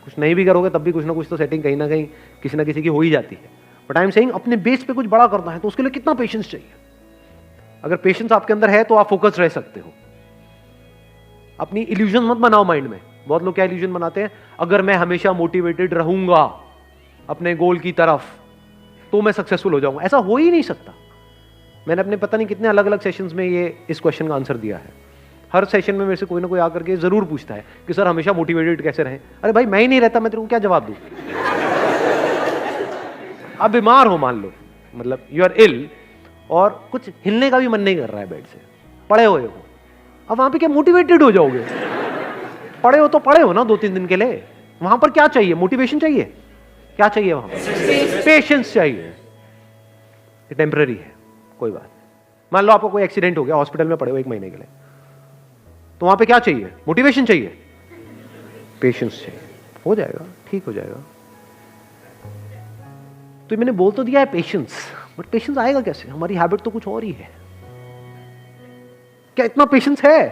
कुछ नहीं भी करोगे तब भी कुछ ना कुछ तो सेटिंग कहीं ना कहीं किसी ना किसी की हो ही जाती है। बट आई एम सेइंग अपने बेस पे कुछ बड़ा करना है तो उसके लिए कितना पेशेंस चाहिए। अगर पेशेंस आपके अंदर है तो आप फोकस रह सकते हो। अपनी इल्यूजन मत बनाओ माइंड में। बहुत लोग क्या इल्यूजन बनाते हैं, अगर मैं हमेशा मोटिवेटेड रहूंगा अपने गोल की तरफ तो मैं सक्सेसफुल हो जाऊंगा। ऐसा हो ही नहीं सकता। मैंने अपने पता नहीं कितने अलग अलग सेशंस में ये इस क्वेश्चन का आंसर दिया है। हर सेशन में मेरे से कोई ना कोई आकर के जरूर पूछता है कि सर हमेशा मोटिवेटेड कैसे रहें। अरे भाई मैं ही नहीं रहता, मैं तेरे को क्या जवाब दूं? आप बीमार हो मान लो, मतलब यू आर इल और कुछ हिलने का भी मन नहीं कर रहा है बेड से, पड़े हुए हो, अब वहां पे क्या मोटिवेटेड हो जाओगे? पड़े हो तो पड़े हो ना 2-3 दिन के लिए। वहां पर क्या चाहिए? मोटिवेशन चाहिए? क्या चाहिए वहां पर? पेशेंस चाहिए। टेम्पररी है, कोई बात नहीं। मान लो आपको कोई एक्सीडेंट हो गया, हॉस्पिटल में पड़े हो 1 महीने के लिए, तो वहां पे क्या चाहिए? मोटिवेशन चाहिए? पेशेंस चाहिए। हो जाएगा, ठीक हो जाएगा। तो मैंने बोल तो दिया है पेशेंस, बट पेशेंस आएगा कैसे? हमारी हैबिट तो कुछ और ही है। क्या इतना पेशेंस है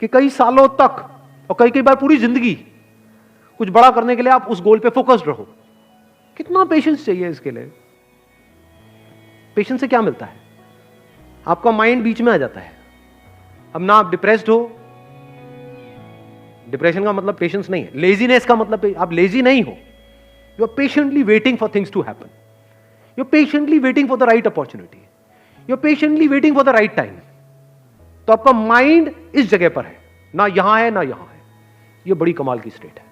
कि कई सालों तक और कई बार पूरी जिंदगी कुछ बड़ा करने के लिए आप उस गोल पे फोकस्ड रहो? कितना पेशेंस चाहिए इसके लिए? पेशेंस से क्या मिलता है? आपका माइंड बीच में आ जाता है। अब ना आप डिप्रेस्ड हो, डिप्रेशन का मतलब पेशेंस नहीं है। लेजीनेस का मतलब आप लेजी नहीं हो, you are patiently waiting for things to happen, you are patiently waiting for the right opportunity, you are patiently waiting for the right time. तो आपका माइंड इस जगह पर है, ना यहां है ना यहां है। यह बड़ी कमाल की स्टेट है,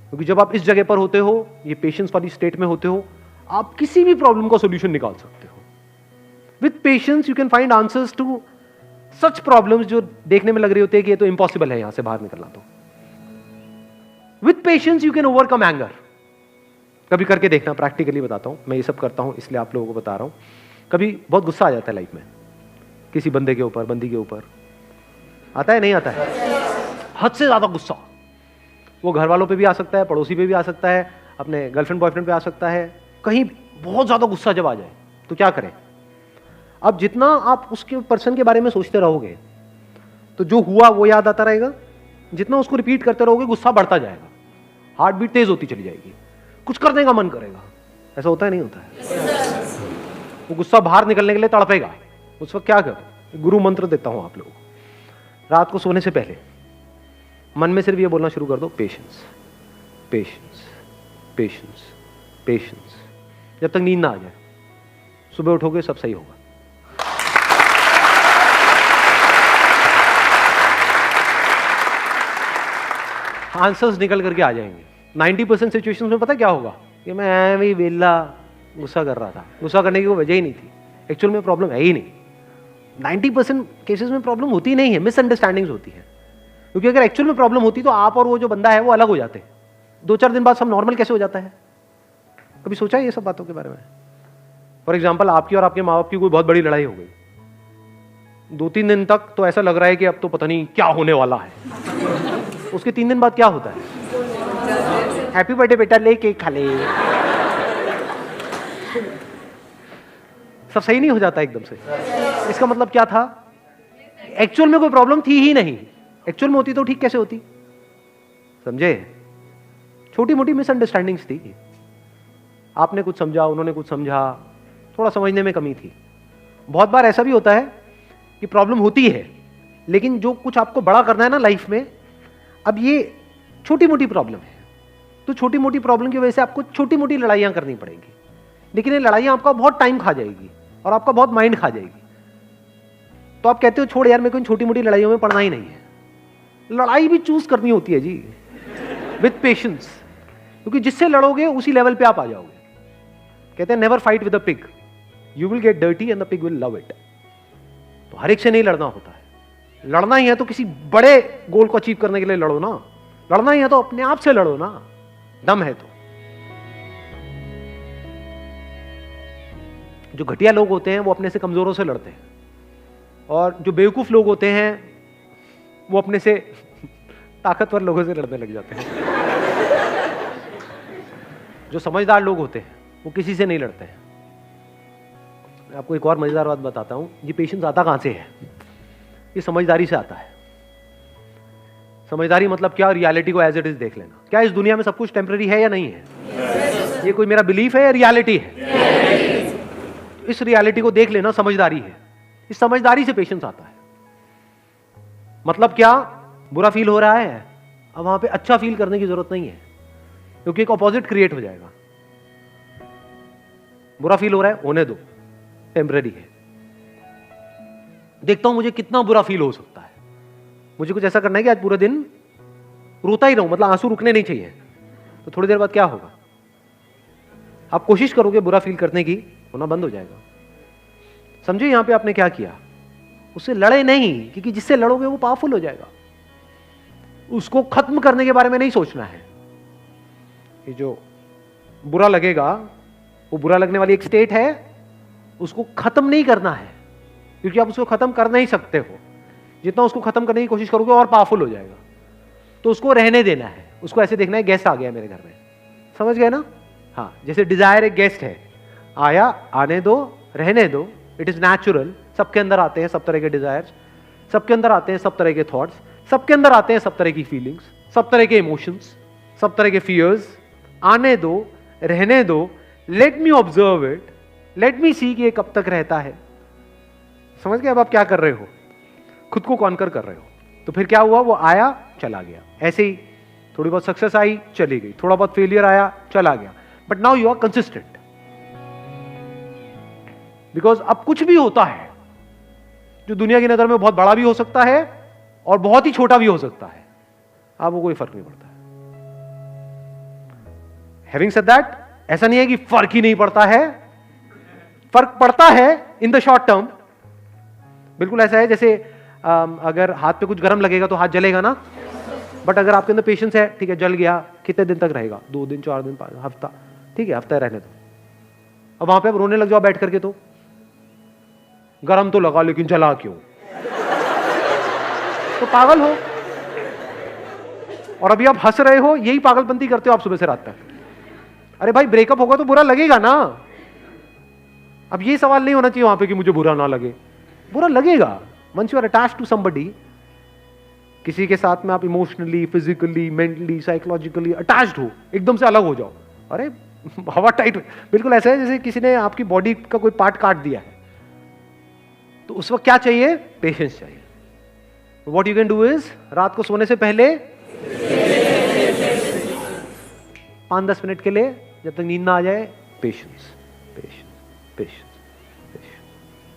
क्योंकि जब आप इस जगह पर होते हो, ये पेशेंस वाली स्टेट में होते हो, आप किसी भी प्रॉब्लम का सॉल्यूशन निकाल सकते हो। With patience you can find answers to such problems जो देखने में लग रही होती है कि ये तो इम्पॉसिबल है यहां से बाहर निकलना। तो with patience you can overcome anger. कभी करके देखना, प्रैक्टिकली बताता हूं, मैं ये सब करता हूं इसलिए आप लोगों को बता रहा हूं। कभी बहुत गुस्सा आ जाता है लाइफ में, किसी बंदे के ऊपर, बंदी के ऊपर आता है, नहीं आता है? हद से ज्यादा गुस्सा। वो घर वालों पे भी आ सकता है, पड़ोसी पे भी आ सकता है, अपने गर्लफ्रेंड बॉयफ्रेंड पे आ सकता है। कहीं बहुत ज्यादा गुस्सा जब आ जाए तो क्या करें? अब जितना आप उसके पर्सन के बारे में सोचते रहोगे तो जो हुआ वो याद आता रहेगा। जितना उसको रिपीट करते रहोगे गुस्सा बढ़ता जाएगा, हार्ट बीट तेज होती चली जाएगी, कुछ करने का मन करेगा। ऐसा होता है नहीं होता है? वो गुस्सा बाहर निकलने के लिए तड़पेगा। उस वक्त क्या करो? गुरु मंत्र देता हूं आप लोगों को। रात को सोने से पहले मन में सिर्फ ये बोलना शुरू कर दो, पेशेंस पेशेंस पेशेंस पेशेंस, जब तक नींद ना आ जाए। सुबह उठोगे सब सही होगा। आंसर्स निकल करके आ जाएंगे। 90% सिचुएशंस में पता क्या होगा कि मैं ऐਵੇਂ ही वेला गुस्सा कर रहा था, गुस्सा करने की कोई वजह ही नहीं थी, एक्चुअल में प्रॉब्लम है ही नहीं। 90% केसेस में प्रॉब्लम होती नहीं है, मिसअंडरस्टैंडिंग्स होती है। क्योंकि अगर एक्चुअल में प्रॉब्लम होती तो आप और वो जो बंदा है वो अलग हो जाते। 2-4 दिन बाद सब नॉर्मल कैसे हो जाता है? कभी सोचा है ये सब बातों के बारे में? फॉर एग्जाम्पल, आपकी और आपके माँ बाप की कोई बहुत बड़ी लड़ाई हो गई, 2-3 दिन तक तो ऐसा लग रहा है कि अब तो पता नहीं क्या होने वाला है। उसके 3 दिन बाद क्या होता है? हैप्पी बर्थडे बेटा, ले केक खा ले। सब सही नहीं हो जाता एकदम से। इसका मतलब क्या था? एक्चुअल में कोई प्रॉब्लम थी ही नहीं। एक्चुअल में होती तो ठीक कैसे होती? समझे? छोटी मोटी मिसअंडरस्टैंडिंग्स थी। आपने कुछ समझा, उन्होंने कुछ समझा, थोड़ा समझने में कमी थी। बहुत बार ऐसा भी होता है कि प्रॉब्लम होती है, लेकिन जो कुछ आपको बड़ा करना है ना लाइफ में, अब ये छोटी मोटी प्रॉब्लम है, तो छोटी मोटी प्रॉब्लम की वजह से आपको छोटी मोटी लड़ाइयां करनी पड़ेंगी, लेकिन ये लड़ाइयां आपका बहुत टाइम खा जाएगी और आपका बहुत माइंड खा जाएगी। तो आप कहते हो छोड़ यार, मेरे को इन छोटी मोटी लड़ाइयों में पड़ना ही नहीं है। लड़ाई भी चूज करनी होती है जी, विद पेशेंस, क्योंकि जिससे लड़ोगे उसी लेवल पे आप आ जाओगे। कहते हैं never fight with a pig, you will get dirty and the pig will love it. तो हर एक से नहीं लड़ना होता है। लड़ना ही है तो किसी बड़े गोल को अचीव करने के लिए लड़ो ना। लड़ना ही है तो अपने आप से लड़ो ना, दम है तो। जो घटिया लोग होते हैं वो अपने से कमजोरों से लड़ते हैं, और जो बेवकूफ लोग होते हैं वो अपने से ताकतवर लोगों से लड़ने लग जाते हैं। जो समझदार लोग होते हैं वो किसी से नहीं लड़ते हैं। मैं आपको एक और मजेदार बात बताता हूं। ये पेशेंस आता कहां से है? ये समझदारी से आता है। समझदारी मतलब क्या? रियलिटी को एज इट इज देख लेना। क्या इस दुनिया में सब कुछ टेम्पररी है या नहीं है? ये कोई मेरा बिलीफ है या रियलिटी है? इस रियलिटी को देख लेना समझदारी है। इस समझदारी से पेशेंस आता है। मतलब क्या? बुरा फील हो रहा है, अब वहां पे अच्छा फील करने की जरूरत नहीं है, क्योंकि एक ऑपोजिट क्रिएट हो जाएगा। बुरा फील हो रहा है, होने दो, टेम्पररी है। देखता हूं मुझे कितना बुरा फील हो सकता है। मुझे कुछ ऐसा करना है कि आज पूरे दिन रोता ही रहूं, मतलब आंसू रुकने नहीं चाहिए। तो थोड़ी देर बाद क्या होगा? आप कोशिश करोगे बुरा फील करने की, होना बंद हो जाएगा। समझे यहां पे आपने क्या किया? उससे लड़े नहीं, क्योंकि जिससे लड़ोगे वो पावरफुल हो जाएगा। उसको खत्म करने के बारे में नहीं सोचना है। ये जो बुरा लगेगा, वो बुरा लगने वाली एक स्टेट है, उसको खत्म नहीं करना है, क्योंकि आप उसको खत्म कर नहीं सकते हो। जितना उसको खत्म करने की कोशिश करोगे और पावरफुल हो जाएगा। तो उसको रहने देना है। उसको ऐसे देखना है, गेस्ट आ गया मेरे घर में, समझ गए ना? हाँ, जैसे डिजायर एक गेस्ट है, आया, आने दो, रहने दो, इट इज नेचुरल। सबके अंदर आते हैं सब तरह के डिजायर्स, सबके अंदर आते हैं सब तरह के थॉट्स, सबके अंदर आते हैं सब तरह की फीलिंग्स, सब तरह के इमोशंस, सब तरह के फियर्स। आने दो, रहने दो, let me observe it, let me see कि ये कब तक रहता है। समझ गए? अब आप क्या कर रहे हो? खुद को कॉन्कर कर रहे हो। तो फिर क्या हुआ? वो आया, चला गया। ऐसे ही थोड़ी बहुत सक्सेस आई, चली गई, थोड़ा बहुत फेलियर आया, चला गया, but now you are consistent. Because अब कुछ भी होता है जो दुनिया की नजर में बहुत बड़ा भी हो सकता है और बहुत ही छोटा भी हो सकता है, आपको कोई फर्क नहीं पड़ता है। हैविंग सेड दैट, ऐसा नहीं है कि फर्क ही नहीं पड़ता है, फर्क पड़ता है इन द शॉर्ट टर्म। बिल्कुल ऐसा है जैसे अगर हाथ पे कुछ गर्म लगेगा तो हाथ जलेगा ना, बट अगर आपके अंदर पेशेंस है, ठीक है, जल गया, कितने दिन तक रहेगा? 2 दिन, 4 दिन, 5 हफ्ता, ठीक है, हफ्ता रहने दो। अब वहां पे आप रोने लग जाओ बैठ करके, तो गरम तो लगा लेकिन जला क्यों? तो पागल हो। और अभी आप हंस रहे हो, यही पागलपंती करते हो आप सुबह से रात तक। अरे भाई, ब्रेकअप होगा तो बुरा लगेगा ना। अब ये सवाल नहीं होना चाहिए वहां पे कि मुझे बुरा ना लगे। बुरा लगेगा। Once you are attached to somebody, किसी के साथ में आप emotionally, physically, mentally, psychologically attached हो, एकदम से अलग हो जाओ, अरे हवा टाइट। बिल्कुल ऐसा है जैसे किसी ने आपकी बॉडी का कोई पार्ट काट दिया है, तो उस वक्त क्या चाहिए? पेशेंस चाहिए। What you can do is, रात को सोने से पहले 5-10 मिनट के लिए, जब तक नींद ना आ जाए, patience, patience, patience,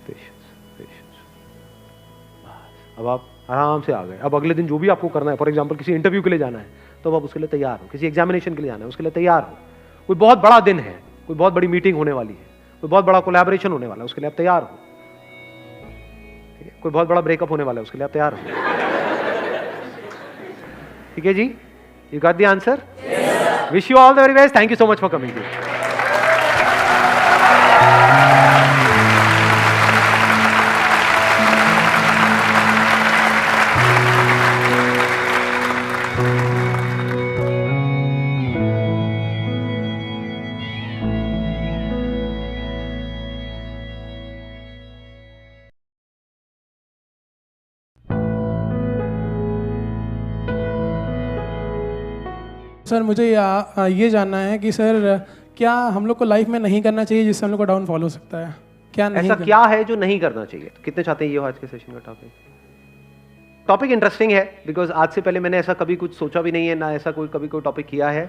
patience, patience. अब आप आराम से आ गए। अब अगले दिन जो भी आपको करना है, फॉर एग्जांपल किसी इंटरव्यू के लिए जाना है, तो अब उसके लिए तैयार हो। किसी एग्जामिनेशन के लिए जाना है, उसके लिए तैयार हो। कोई बहुत बड़ा दिन है, कोई बहुत बड़ी मीटिंग होने वाली है, कोई बहुत बड़ा कोलैबोरेशन होने वाला है, उसके लिए आप तैयार हो। कोई बहुत बड़ा ब्रेकअप होने वाला है, उसके लिए आप तैयार हो। ठीक है जी, you got the answer. Wish you all the very best. Thank you so much for coming. Sir मुझे ये जानना है कि सर क्या हम लोग को लाइफ में नहीं करना चाहिए जिससे हम लोग को डाउनफॉल हो सकता है? क्या नहीं ऐसा क्या है जो नहीं करना चाहिए? तो कितने चाहते हैं ये हो आज के सेशन का टॉपिक इंटरेस्टिंग है, बिकॉज आज से पहले मैंने ऐसा कभी कुछ सोचा भी नहीं है, ना ऐसा कभी कोई टॉपिक किया है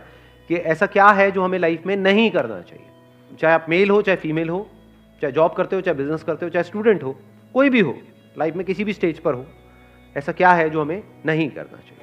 कि ऐसा क्या है जो हमें लाइफ में नहीं करना चाहिए। चाहे आप मेल हो, चाहे फीमेल हो, चाहे जॉब करते हो, चाहे बिजनेस करते हो, चाहे स्टूडेंट हो, कोई भी हो, लाइफ में किसी भी स्टेज पर हो, ऐसा क्या है जो हमें नहीं करना चाहिए?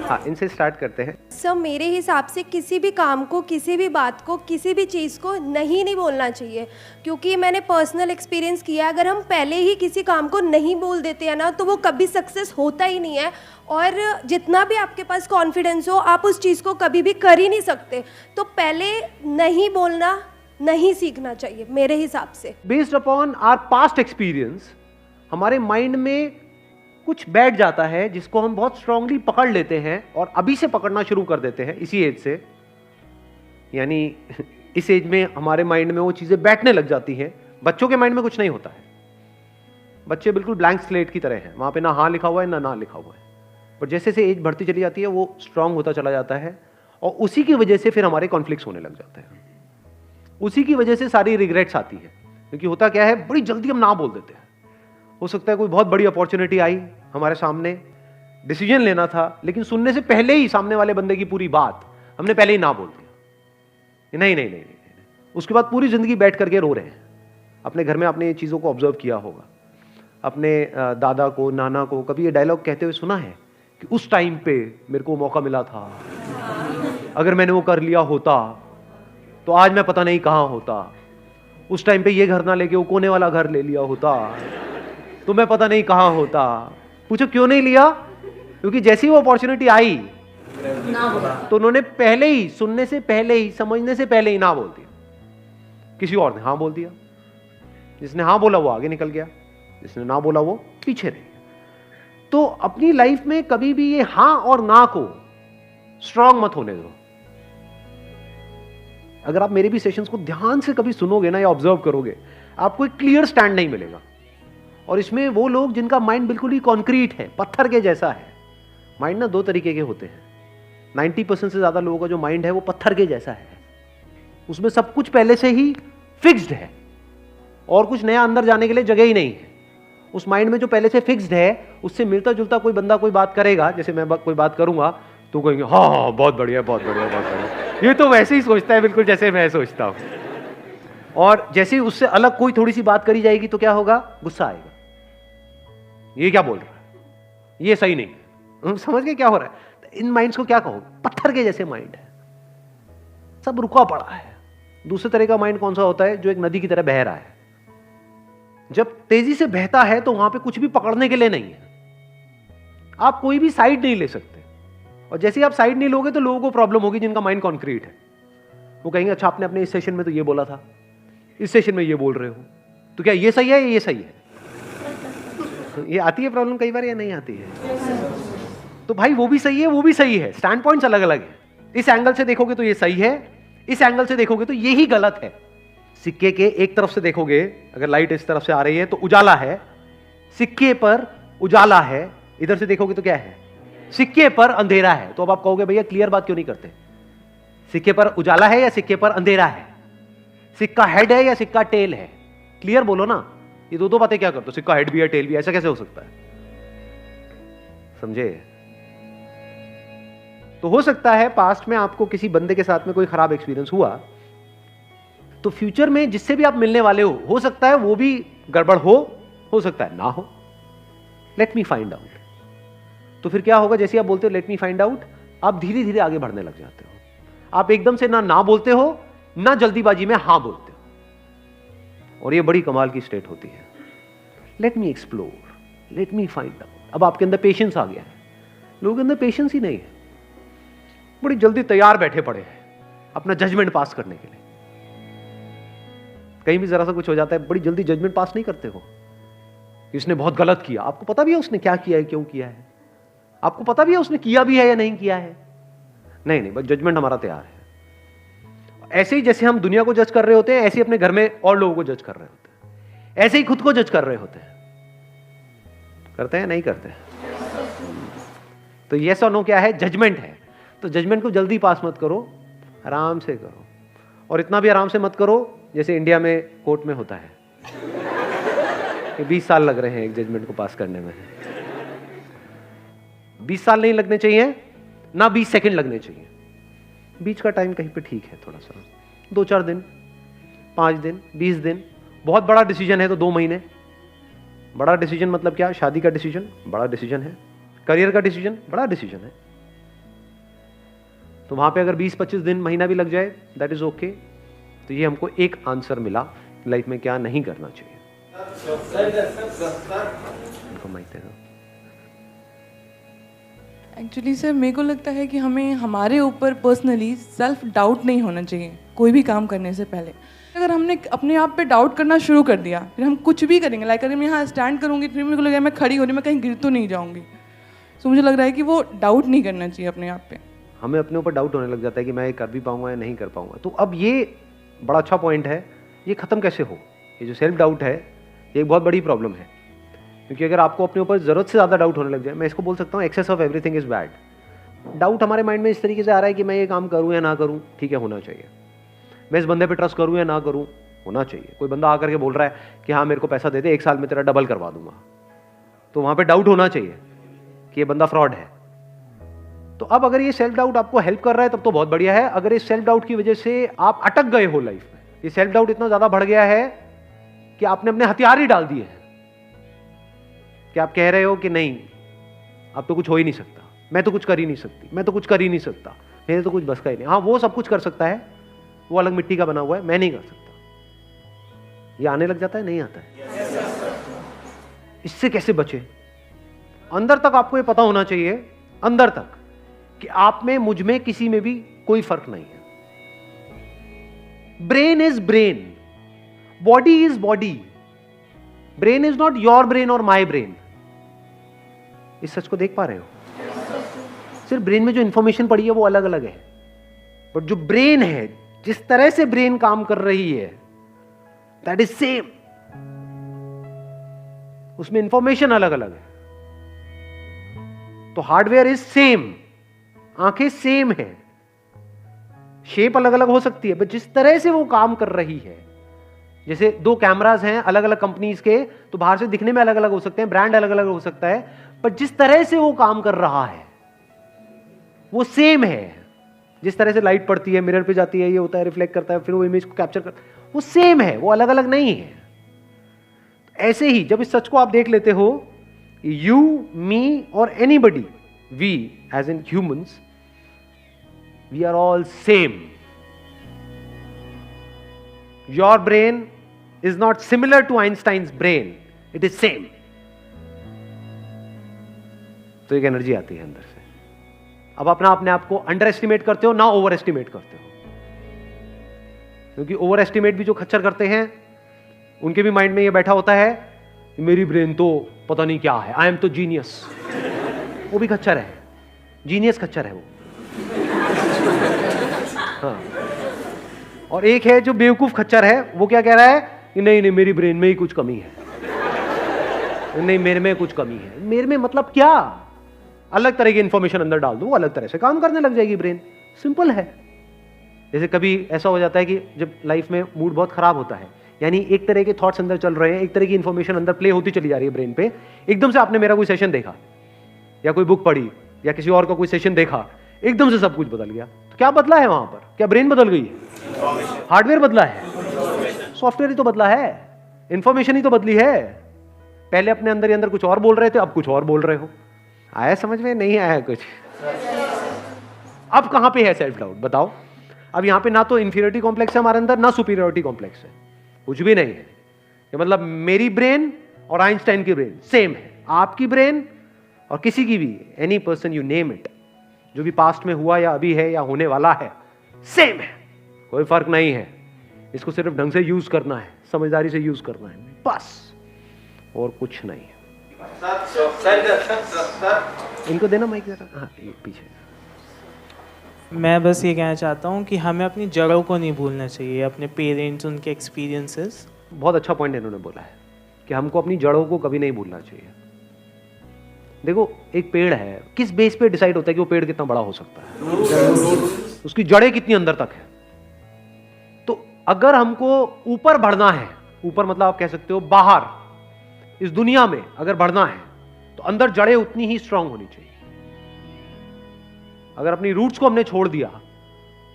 हाँ, इनसे स्टार्ट करते हैं। सर मेरे हिसाब से किसी भी काम को, किसी भी बात को, किसी भी चीज़ को नहीं बोलना चाहिए, क्योंकि मैंने पर्सनल एक्सपीरियंस किया है, अगर हम पहले ही किसी काम को नहीं बोल देते हैं ना तो वो कभी सक्सेस होता ही नहीं है, और जितना भी आपके पास कॉन्फिडेंस हो आप उस चीज़ को कभी भी कर ही नहीं सकते। तो पहले नहीं बोलना नहीं सीखना चाहिए मेरे हिसाब से। Based upon our past experience हमारे माइंड में कुछ बैठ जाता है जिसको हम बहुत स्ट्रांगली पकड़ लेते हैं और अभी से पकड़ना शुरू कर देते हैं इसी एज से, यानी इस एज में हमारे माइंड में वो चीजें बैठने लग जाती हैं। बच्चों के माइंड में कुछ नहीं होता है, बच्चे बिल्कुल ब्लैंक स्लेट की तरह हैं, वहां पे ना हाँ लिखा हुआ है ना लिखा हुआ है, पर जैसे जैसे एज बढ़ती चली जाती है वो स्ट्रांग होता चला जाता है और उसी की वजह से फिर हमारे कॉन्फ्लिक्ट्स होने लग जाते हैं, उसी की वजह से सारी रिग्रेट्स आती है। क्योंकि होता क्या है, बड़ी जल्दी हम ना बोल देते हैं। हो सकता है कोई बहुत बड़ी अपॉर्चुनिटी आई हमारे सामने, डिसीजन लेना था, लेकिन सुनने से पहले ही सामने वाले बंदे की पूरी बात हमने पहले ही ना बोल दिया। नहीं। उसके बाद पूरी जिंदगी बैठ करके रो रहे हैं। अपने घर में आपने ये चीज़ों को ऑब्जर्व किया होगा, अपने दादा को, नाना को कभी ये डायलॉग कहते हुए सुना है कि उस टाइम पे मेरे को मौका मिला था, अगर मैंने वो कर लिया होता तो आज मैं पता नहीं कहाँ होता, उस टाइम पे ये घर ना लेके वो कोने वाला घर ले लिया होता तो मैं पता नहीं कहाँ होता। पूछो क्यों नहीं लिया? क्योंकि जैसी वो अपॉर्चुनिटी आई तो उन्होंने पहले ही, सुनने से पहले ही, समझने से पहले ही ना बोल दिया। किसी और ने हाँ बोल दिया, जिसने हाँ बोला वो आगे निकल गया, जिसने ना बोला वो पीछे रह गया। तो अपनी लाइफ में कभी भी ये हाँ और ना को स्ट्रांग मत होने दो। अगर आप मेरे भी सेशंस को ध्यान से कभी सुनोगे ना या ऑब्जर्व करोगे, आपको एक क्लियर स्टैंड नहीं मिलेगा। और इसमें वो लोग जिनका माइंड बिल्कुल ही कॉन्क्रीट है, पत्थर के जैसा है। माइंड ना दो तरीके के होते हैं, 90% से ज्यादा लोगों का जो माइंड है वो पत्थर के जैसा है, उसमें सब कुछ पहले से ही फिक्स्ड है और कुछ नया अंदर जाने के लिए जगह ही नहीं है। उस माइंड में जो पहले से फिक्स्ड है उससे मिलता जुलता कोई बंदा कोई बात करेगा, जैसे मैं कोई बात करूंगा तो कहेंगे हाँ बहुत बढ़िया बहुत बढ़िया बहुत बढ़िया, ये तो वैसे ही सोचता है बिल्कुल जैसे मैं सोचता हूं। और जैसे ही उससे अलग कोई थोड़ी सी बात करी जाएगी तो क्या होगा, गुस्सा आएगा, ये क्या बोल रहा है, ये सही नहीं। समझ गए क्या हो रहा है? इन माइंड्स को क्या कहो, पत्थर के जैसे माइंड है, सब रुका पड़ा है। दूसरे तरह का माइंड कौन सा होता है, जो एक नदी की तरह बह रहा है। जब तेजी से बहता है तो वहां पे कुछ भी पकड़ने के लिए नहीं है, आप कोई भी साइड नहीं ले सकते। और जैसे ही आप साइड नहीं लोगे तो लोगों को प्रॉब्लम होगी जिनका माइंड कॉन्क्रीट है। वो कहेंगे अच्छा आपने अपने इस सेशन में तो ये बोला था, इस सेशन में ये बोल रहे हो, तो क्या ये सही है या ये सही है? ये आती है प्रॉब्लम कई बार या नहीं आती है? तो भाई वो भी सही है वो भी सही है, स्टैंड पॉइंट्स अलग अलग है। इस एंगल से देखोगे तो ये सही है, इस एंगल से देखोगे तो यही गलत है। सिक्के के एक तरफ से देखोगे, अगर लाइट इस तरफ से आ रही है तो उजाला है, सिक्के पर उजाला है, इधर से देखोगे तो क्या है, सिक्के पर अंधेरा है। तो अब आप कहोगे भैया क्लियर बात क्यों नहीं करते, सिक्के पर उजाला है या सिक्के पर अंधेरा है, सिक्का हेड है या सिक्का टेल है, क्लियर बोलो ना। ये दो बातें क्या करते हो, सिक्का हेड भी है टेल भी, ऐसा कैसे हो सकता है? समझे? तो हो सकता है पास्ट में आपको किसी बंदे के साथ में कोई खराब एक्सपीरियंस हुआ, तो फ्यूचर में जिससे भी आप मिलने वाले हो सकता है वो भी गड़बड़ हो सकता है ना हो। Let me find out. तो फिर क्या होगा, जैसे आप बोलते हो लेट मी फाइंड आउट, आप धीरे धीरे आगे बढ़ने लग जाते हो। आप एकदम से ना बोलते हो, ना जल्दीबाजी में हाँ बोलते हो, और ये बड़ी कमाल की स्टेट होती है। Let me explore, let me find out. अब आपके अंदर पेशेंस आ गया है। लोगों के अंदर पेशेंस ही नहीं है, बड़ी जल्दी तैयार बैठे पड़े हैं अपना जजमेंट पास करने के लिए। कहीं भी जरा सा कुछ हो जाता है, बड़ी जल्दी जजमेंट पास नहीं करते हो कि उसने बहुत गलत किया। आपको पता भी है उसने क्या किया है, क्यों किया है, आपको पता भी है उसने किया भी है या नहीं किया है। नहीं, बस जजमेंट हमारा तैयार है। ऐसे ही जैसे हम दुनिया को जज कर रहे होते हैं, ऐसे ही अपने घर में और लोगों को जज कर रहे होते हैं, ऐसे ही खुद को जज कर रहे होते हैं। करते हैं नहीं करते? तो यस और नो क्या है, जजमेंट है। तो जजमेंट को जल्दी पास मत करो, आराम से करो, और इतना भी आराम से मत करो जैसे इंडिया में कोर्ट में होता है कि 20 साल लग रहे हैं एक जजमेंट को पास करने में। 20 साल नहीं लगने चाहिए, ना 20 सेकंड लगने चाहिए, बीच का टाइम कहीं पे ठीक है, थोड़ा सा 2-4 दिन, 5 दिन, 20 दिन। बहुत बड़ा डिसीजन है तो 2 महीने। बड़ा डिसीजन मतलब क्या? शादी का डिसीजन बड़ा डिसीजन है, करियर का डिसीजन बड़ा डिसीजन है, तो वहां पे अगर 20-25 दिन, महीना भी लग जाए, दैट इज ओके। तो ये हमको एक आंसर मिला लाइफ में क्या नहीं करना चाहिए। एक्चुअली सर मेरे को लगता है कि हमें हमारे ऊपर पर्सनली सेल्फ डाउट नहीं होना चाहिए कोई भी काम करने से पहले। अगर हमने अपने आप पे डाउट करना शुरू कर दिया, फिर हम कुछ भी करेंगे, लाइक अगर मैं यहाँ स्टैंड करूँगी फिर मेरे को लगेगा मैं खड़ी हो रही, मैं कहीं गिर तो नहीं जाऊँगी। सो मुझे लग रहा है कि वो डाउट नहीं करना चाहिए अपने आप पे। हमें अपने ऊपर डाउट होने लग जाता है कि मैं ये कर भी पाऊंगा या नहीं कर पाऊंगा। तो अब ये बड़ा अच्छा पॉइंट है, ये ख़त्म कैसे हो? ये जो सेल्फ डाउट है ये एक बहुत बड़ी प्रॉब्लम है, क्योंकि अगर आपको अपने ऊपर ज़रूरत से ज़्यादा डाउट होने लग जाए, मैं इसको बोल सकता हूँ excess of everything is bad. Doubt हमारे माइंड में इस तरीके से आ रहा है कि मैं ये काम करूँ या ना करूँ, ठीक है, होना चाहिए। मैं इस बंदे पे ट्रस्ट करूँ या ना करूँ, होना चाहिए। कोई बंदा आकर के बोल रहा है कि हाँ मेरे को पैसा दे दे, 1 साल में तेरा डबल करवा दूंगा, तो वहाँ पर डाउट होना चाहिए कि ये बंदा फ्रॉड है। तो अब अगर ये सेल्फ डाउट आपको हेल्प कर रहा है तब तो बहुत बढ़िया है। अगर इस सेल्फ डाउट की वजह से आप अटक गए हो लाइफ में, ये सेल्फ डाउट इतना ज्यादा बढ़ गया है कि आपने अपने हथियार ही डाल दिए हैं, कि आप कह रहे हो कि नहीं अब तो कुछ हो ही नहीं सकता, मैं तो कुछ कर ही नहीं सकती, मैं तो कुछ कर ही नहीं सकता, मेरे तो कुछ बस का ही नहीं। हाँ वो सब कुछ कर सकता है, वो अलग मिट्टी का बना हुआ है, मैं नहीं कर सकता। ये आने लग जाता है, नहीं आता है। इससे कैसे बचे? अंदर तक आपको ये पता होना चाहिए, अंदर तक, कि आप में, मुझ में, किसी में भी कोई फर्क नहीं है। Brain is brain, body is body, brain is not your brain और माई ब्रेन। इस सच को देख पा रहे हो? सिर्फ ब्रेन में जो इंफॉर्मेशन पड़ी है वो अलग अलग है, बट जो ब्रेन है, जिस तरह से ब्रेन काम कर रही है, दैट इज सेम। उसमें इंफॉर्मेशन अलग अलग है। तो हार्डवेयर इज सेम, आंखें सेम है, शेप अलग अलग हो सकती है, बट जिस तरह से वो काम कर रही है, जैसे 2 कैमरास हैं अलग अलग कंपनीज के, तो बाहर से दिखने में अलग अलग हो सकते हैं, ब्रांड अलग अलग हो सकता है, पर जिस तरह से वो काम कर रहा है वो सेम है। जिस तरह से लाइट पड़ती है, मिरर पे जाती है, ये होता है, रिफ्लेक्ट करता है, फिर वो इमेज को कैप्चर करता है, वो सेम है, वो अलग अलग नहीं है। ऐसे ही जब इस सच को आप देख लेते हो, यू, मी और anybody, we as in humans, we are all same. Your brain is not similar to Einstein's brain, it is same. तो एक एनर्जी आती है अंदर से। अब अपना अपने आप को अंडर एस्टिमेट करते हो ना ओवर एस्टिमेट करते हो, क्योंकि ओवर एस्टिमेट भी जो खच्चर करते हैं उनके भी माइंड में ये बैठा होता है मेरी ब्रेन तो पता नहीं क्या है, आई एम तो जीनियस। वो भी खच्चर है, जीनियस खच्चर है वो। हाँ। और एक है जो बेवकूफ खच्चर है, वो क्या कह रहा है कि नहीं नहीं मेरी ब्रेन में ही कुछ कमी है, नहीं मेरे में कुछ कमी है। मेरे में मतलब क्या? अलग तरह की इंफॉर्मेशन अंदर डाल दो, अलग तरह से काम करने लग जाएगी ब्रेन। सिंपल है। जैसे कभी ऐसा हो जाता है कि जब लाइफ में मूड बहुत खराब होता है, यानी एक तरह के थॉट्स अंदर चल रहे हैं, एक तरह की इंफॉर्मेशन अंदर प्ले होती चली जा रही है ब्रेन पे, एकदम से आपने मेरा कोई सेशन देखा या कोई बुक पढ़ी या किसी और का कोई सेशन देखा, एकदम से सब कुछ बदल गया। तो क्या बदला है वहां पर? क्या ब्रेन बदल गई है? हार्डवेयर बदला है, सॉफ्टवेयर ही तो बदला है, इंफॉर्मेशन ही तो बदली है। पहले अपने अंदर ही अंदर कुछ और बोल रहे थे, अब कुछ और बोल रहे हो। आया समझ में? नहीं आया कुछ? अब कहां पे है सेल्फ डाउट बताओ? अब यहां पे ना तो इंफीरियरिटी कॉम्प्लेक्स है हमारे अंदर, ना सुपीरियरिटी कॉम्प्लेक्स है, कुछ भी नहीं है। मतलब मेरी ब्रेन और आइंस्टाइन की ब्रेन सेम है, आपकी ब्रेन और किसी की भी, any person you name it, जो भी पास्ट में हुआ या अभी है या होने वाला है, सेम है, कोई फर्क नहीं है। इसको सिर्फ ढंग से यूज करना है, समझदारी से यूज करना है, बस, और कुछ नहीं है। इनको देना माइक जरा। हाँ पीछे। मैं बस ये कहना चाहता हूँ कि हमें अपनी जड़ों को नहीं भूलना चाहिए, अपने पेरेंट्स, उनके एक्सपीरियंसेस। बहुत अच्छा पॉइंट इन्होंने बोला है कि हमको अपनी जड़ों को कभी नहीं भूलना चाहिए। देखो एक पेड़ है, किस बेस पे डिसाइड होता है कि वो पेड़ कितना बड़ा हो सकता है? उसकी जड़ें कितनी अंदर तक है। तो अगर हमको ऊपर बढ़ना है, ऊपर मतलब आप कह सकते हो बाहर इस दुनिया में अगर बढ़ना है, तो अंदर जड़ें उतनी ही स्ट्रांग होनी चाहिए। अगर अपनी रूट्स को हमने छोड़ दिया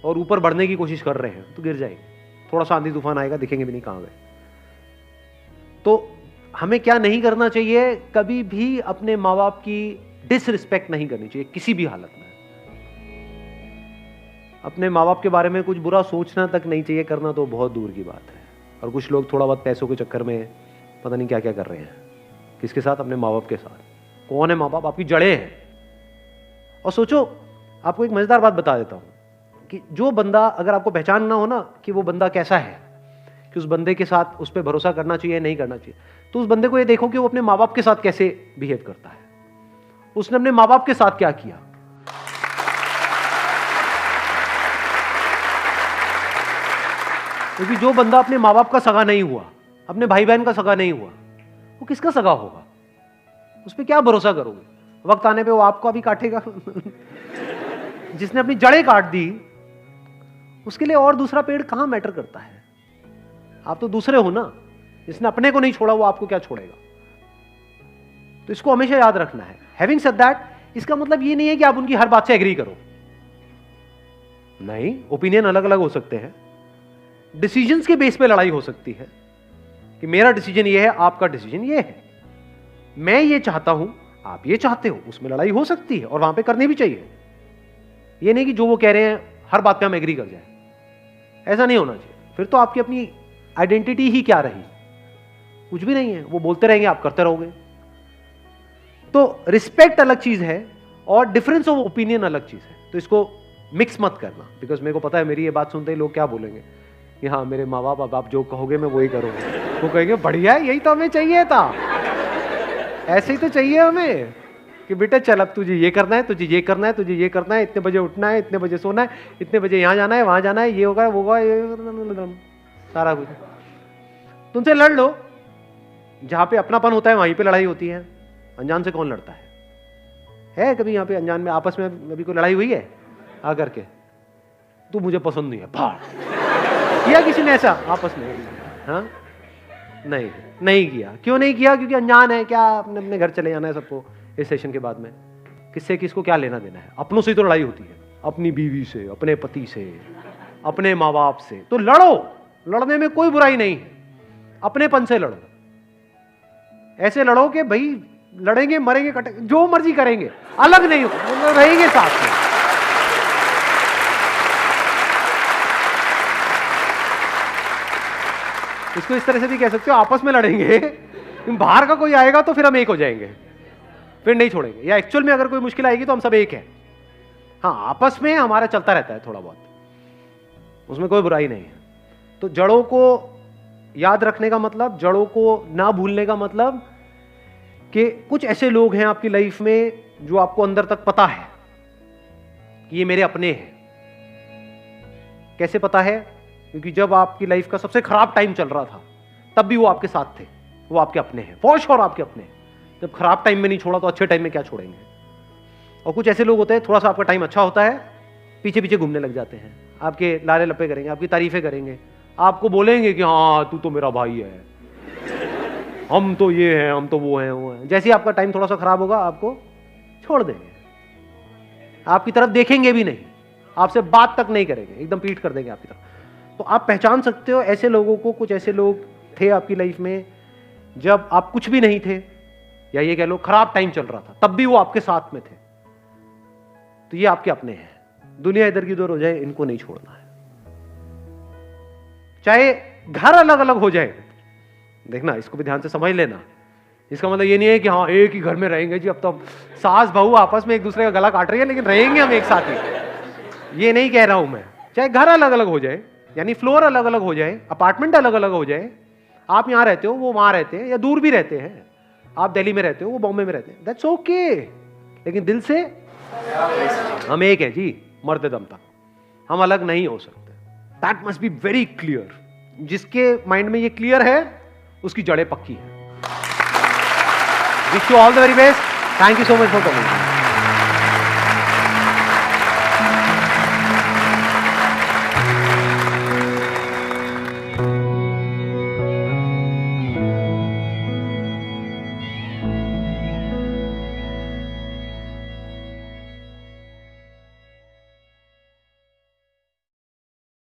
और ऊपर बढ़ने की कोशिश कर रहे हैं तो गिर जाएंगे। थोड़ा सा आंधी तूफान आएगा, दिखेंगे भी नहीं कहां गए। तो हमें क्या नहीं करना चाहिए, कभी भी अपने माँ बाप की डिसरिस्पेक्ट नहीं करनी चाहिए किसी भी हालत में। अपने माँ बाप के बारे में कुछ बुरा सोचना तक नहीं चाहिए, करना तो बहुत दूर की बात है। और कुछ लोग थोड़ा बहुत पैसों के चक्कर में पता नहीं क्या क्या कर रहे हैं। किसके साथ? अपने माँ बाप के साथ। कौन है माँ बाप? आपकी जड़ें हैं। और सोचो, आपको एक मजेदार बात बता देता हूं कि जो बंदा, अगर आपको पहचानना हो ना कि वो बंदा कैसा है, कि उस बंदे के साथ उस पर भरोसा करना चाहिए नहीं करना चाहिए, तो उस बंदे को ये देखो कि वो अपने माँ बाप के साथ कैसे बिहेव करता है। उसने अपने माँ बाप के साथ क्या किया। क्योंकि जो बंदा अपने माँ बाप का सगा नहीं हुआ, अपने भाई बहन का सगा नहीं हुआ, वो किसका सगा होगा? उस पर क्या भरोसा करोगे? वक्त आने पे वो आपको भी काटेगा। जिसने अपनी जड़ें काट दी, उसके लिए और दूसरा पेड़ कहां मैटर करता है? आप तो दूसरे हो ना। जिसने अपने को नहीं छोड़ा वो आपको क्या छोड़ेगा? तो इसको हमेशा याद रखना है। हैविंग सेड दैट, इसका मतलब ये नहीं है कि आप उनकी हर बात से एग्री करो। नहीं, ओपिनियन अलग अलग हो सकते हैं। डिसीजंस के बेस पे लड़ाई हो सकती है कि मेरा डिसीजन ये है, आपका डिसीजन ये है, मैं ये चाहता हूं, आप ये चाहते हो। उसमें लड़ाई हो सकती है और वहां पे करनी भी चाहिए। ये नहीं कि जो वो कह रहे हैं हर बात पे हम एग्री कर जाए। ऐसा नहीं होना चाहिए। फिर तो आपकी अपनी आइडेंटिटी ही क्या रही? कुछ भी नहीं है। वो बोलते रहेंगे, आप करते रहोगे। तो रिस्पेक्ट अलग चीज है और डिफरेंस ऑफ ओपिनियन अलग चीज है। तो इसको मिक्स मत करना। बिकॉज मेरे को पता है मेरी ये बात सुनते ही लोग क्या बोलेंगे कि हाँ, मेरे माँ बाप, अब आप जो कहोगे मैं वही करूंगा। वो कहेंगे बढ़िया है, यही तो हमें चाहिए था। ऐसे ही तो चाहिए हमें कि बेटा चल, अब तुझे ये करना है, तुझे ये करना है, तुझे ये करना है, इतने बजे उठना है, इतने बजे सोना है, इतने बजे यहाँ जाना है, वहां जाना है, ये होगा वो होगा, ये सारा कुछ। तुमसे लड़ लो। जहां पे अपनापन होता है वहीं पे लड़ाई होती है। अनजान से कौन लड़ता है कभी यहाँ पे अनजान में आपस में अभी कोई लड़ाई हुई है आकर के? तू मुझे पसंद नहीं है, भाड़ किया किसी ने ऐसा आपस में? हाँ, नहीं किया। क्यों नहीं किया? क्योंकि अनजान है। क्या अपने अपने घर चले जाना है सबको इस सेशन के बाद में? किससे किसको क्या लेना देना है? अपनों से ही तो लड़ाई होती है, अपनी बीवी से, अपने पति से, अपने माँ बाप से। तो लड़ो, लड़ने में कोई बुराई नहीं है। अपनेपन से लड़ो। ऐसे लड़ो कि भाई लड़ेंगे, मरेंगे, कटेंगे, जो मर्जी करेंगे, अलग नहीं हो, रहेंगे साथ में। इसको इस तरह से भी कह सकते हो, आपस में लड़ेंगे, बाहर का कोई आएगा तो फिर हम एक हो जाएंगे, फिर नहीं छोड़ेंगे। या एक्चुअल में अगर कोई मुश्किल आएगी तो हम सब एक हैं। हाँ, आपस में हमारा चलता रहता है थोड़ा बहुत, उसमें कोई बुराई नहीं है। तो जड़ों को याद रखने का मतलब, जड़ों को ना भूलने का मतलब कि कुछ ऐसे लोग हैं आपकी लाइफ में जो आपको अंदर तक पता है कि ये मेरे अपने हैं। कैसे पता है? क्योंकि जब आपकी लाइफ का सबसे खराब टाइम चल रहा था तब भी वो आपके साथ थे, वो आपके अपने हैं, फॉर श्योर आपके अपने हैं। जब खराब टाइम में नहीं छोड़ा तो अच्छे टाइम में क्या छोड़ेंगे? और कुछ ऐसे लोग होते हैं, थोड़ा सा आपका टाइम अच्छा होता है, पीछे पीछे घूमने लग जाते हैं, आपके लारे लपे करेंगे, आपकी तारीफें करेंगे, आपको बोलेंगे कि हाँ तू तो मेरा भाई है, हम तो ये हैं, हम तो वो हैं। जैसे ही आपका टाइम थोड़ा सा खराब होगा आपको छोड़ देंगे, आपकी तरफ देखेंगे भी नहीं, आपसे बात तक नहीं करेंगे, एकदम पीठ कर देंगे आपकी तरफ। तो आप पहचान सकते हो ऐसे लोगों को। कुछ ऐसे लोग थे आपकी लाइफ में जब आप कुछ भी नहीं थे, या ये कह लो खराब टाइम चल रहा था, तब भी वो आपके साथ में थे। तो ये आपके अपने हैं। दुनिया इधर की उधर हो जाए, इनको नहीं छोड़ना है। चाहे घर अलग अलग हो जाए, देखना इसको भी ध्यान से समझ लेना। इसका मतलब ये नहीं है कि हाँ एक ही घर में रहेंगे जी, अब तो सास बहू आपस में एक दूसरे का गला काट रही है लेकिन रहेंगे हम एक साथ ही, ये नहीं कह रहा हूं मैं। चाहे घर अलग अलग हो जाए, यानी फ्लोर अलग अलग हो जाए, अपार्टमेंट अलग अलग हो जाए, आप यहां रहते हो वो वहां रहते हैं, या दूर भी रहते हैं, आप दिल्ली में रहते हो वो बॉम्बे में रहते हैं, दैट्स ओके। लेकिन दिल से हम एक है जी, मरते दम तक हम अलग नहीं हो सकते। That must be very clear. जिसके माइंड में ये क्लियर है उसकी जड़ें पक्की है। Wish you all the very best. Thank you so much for coming.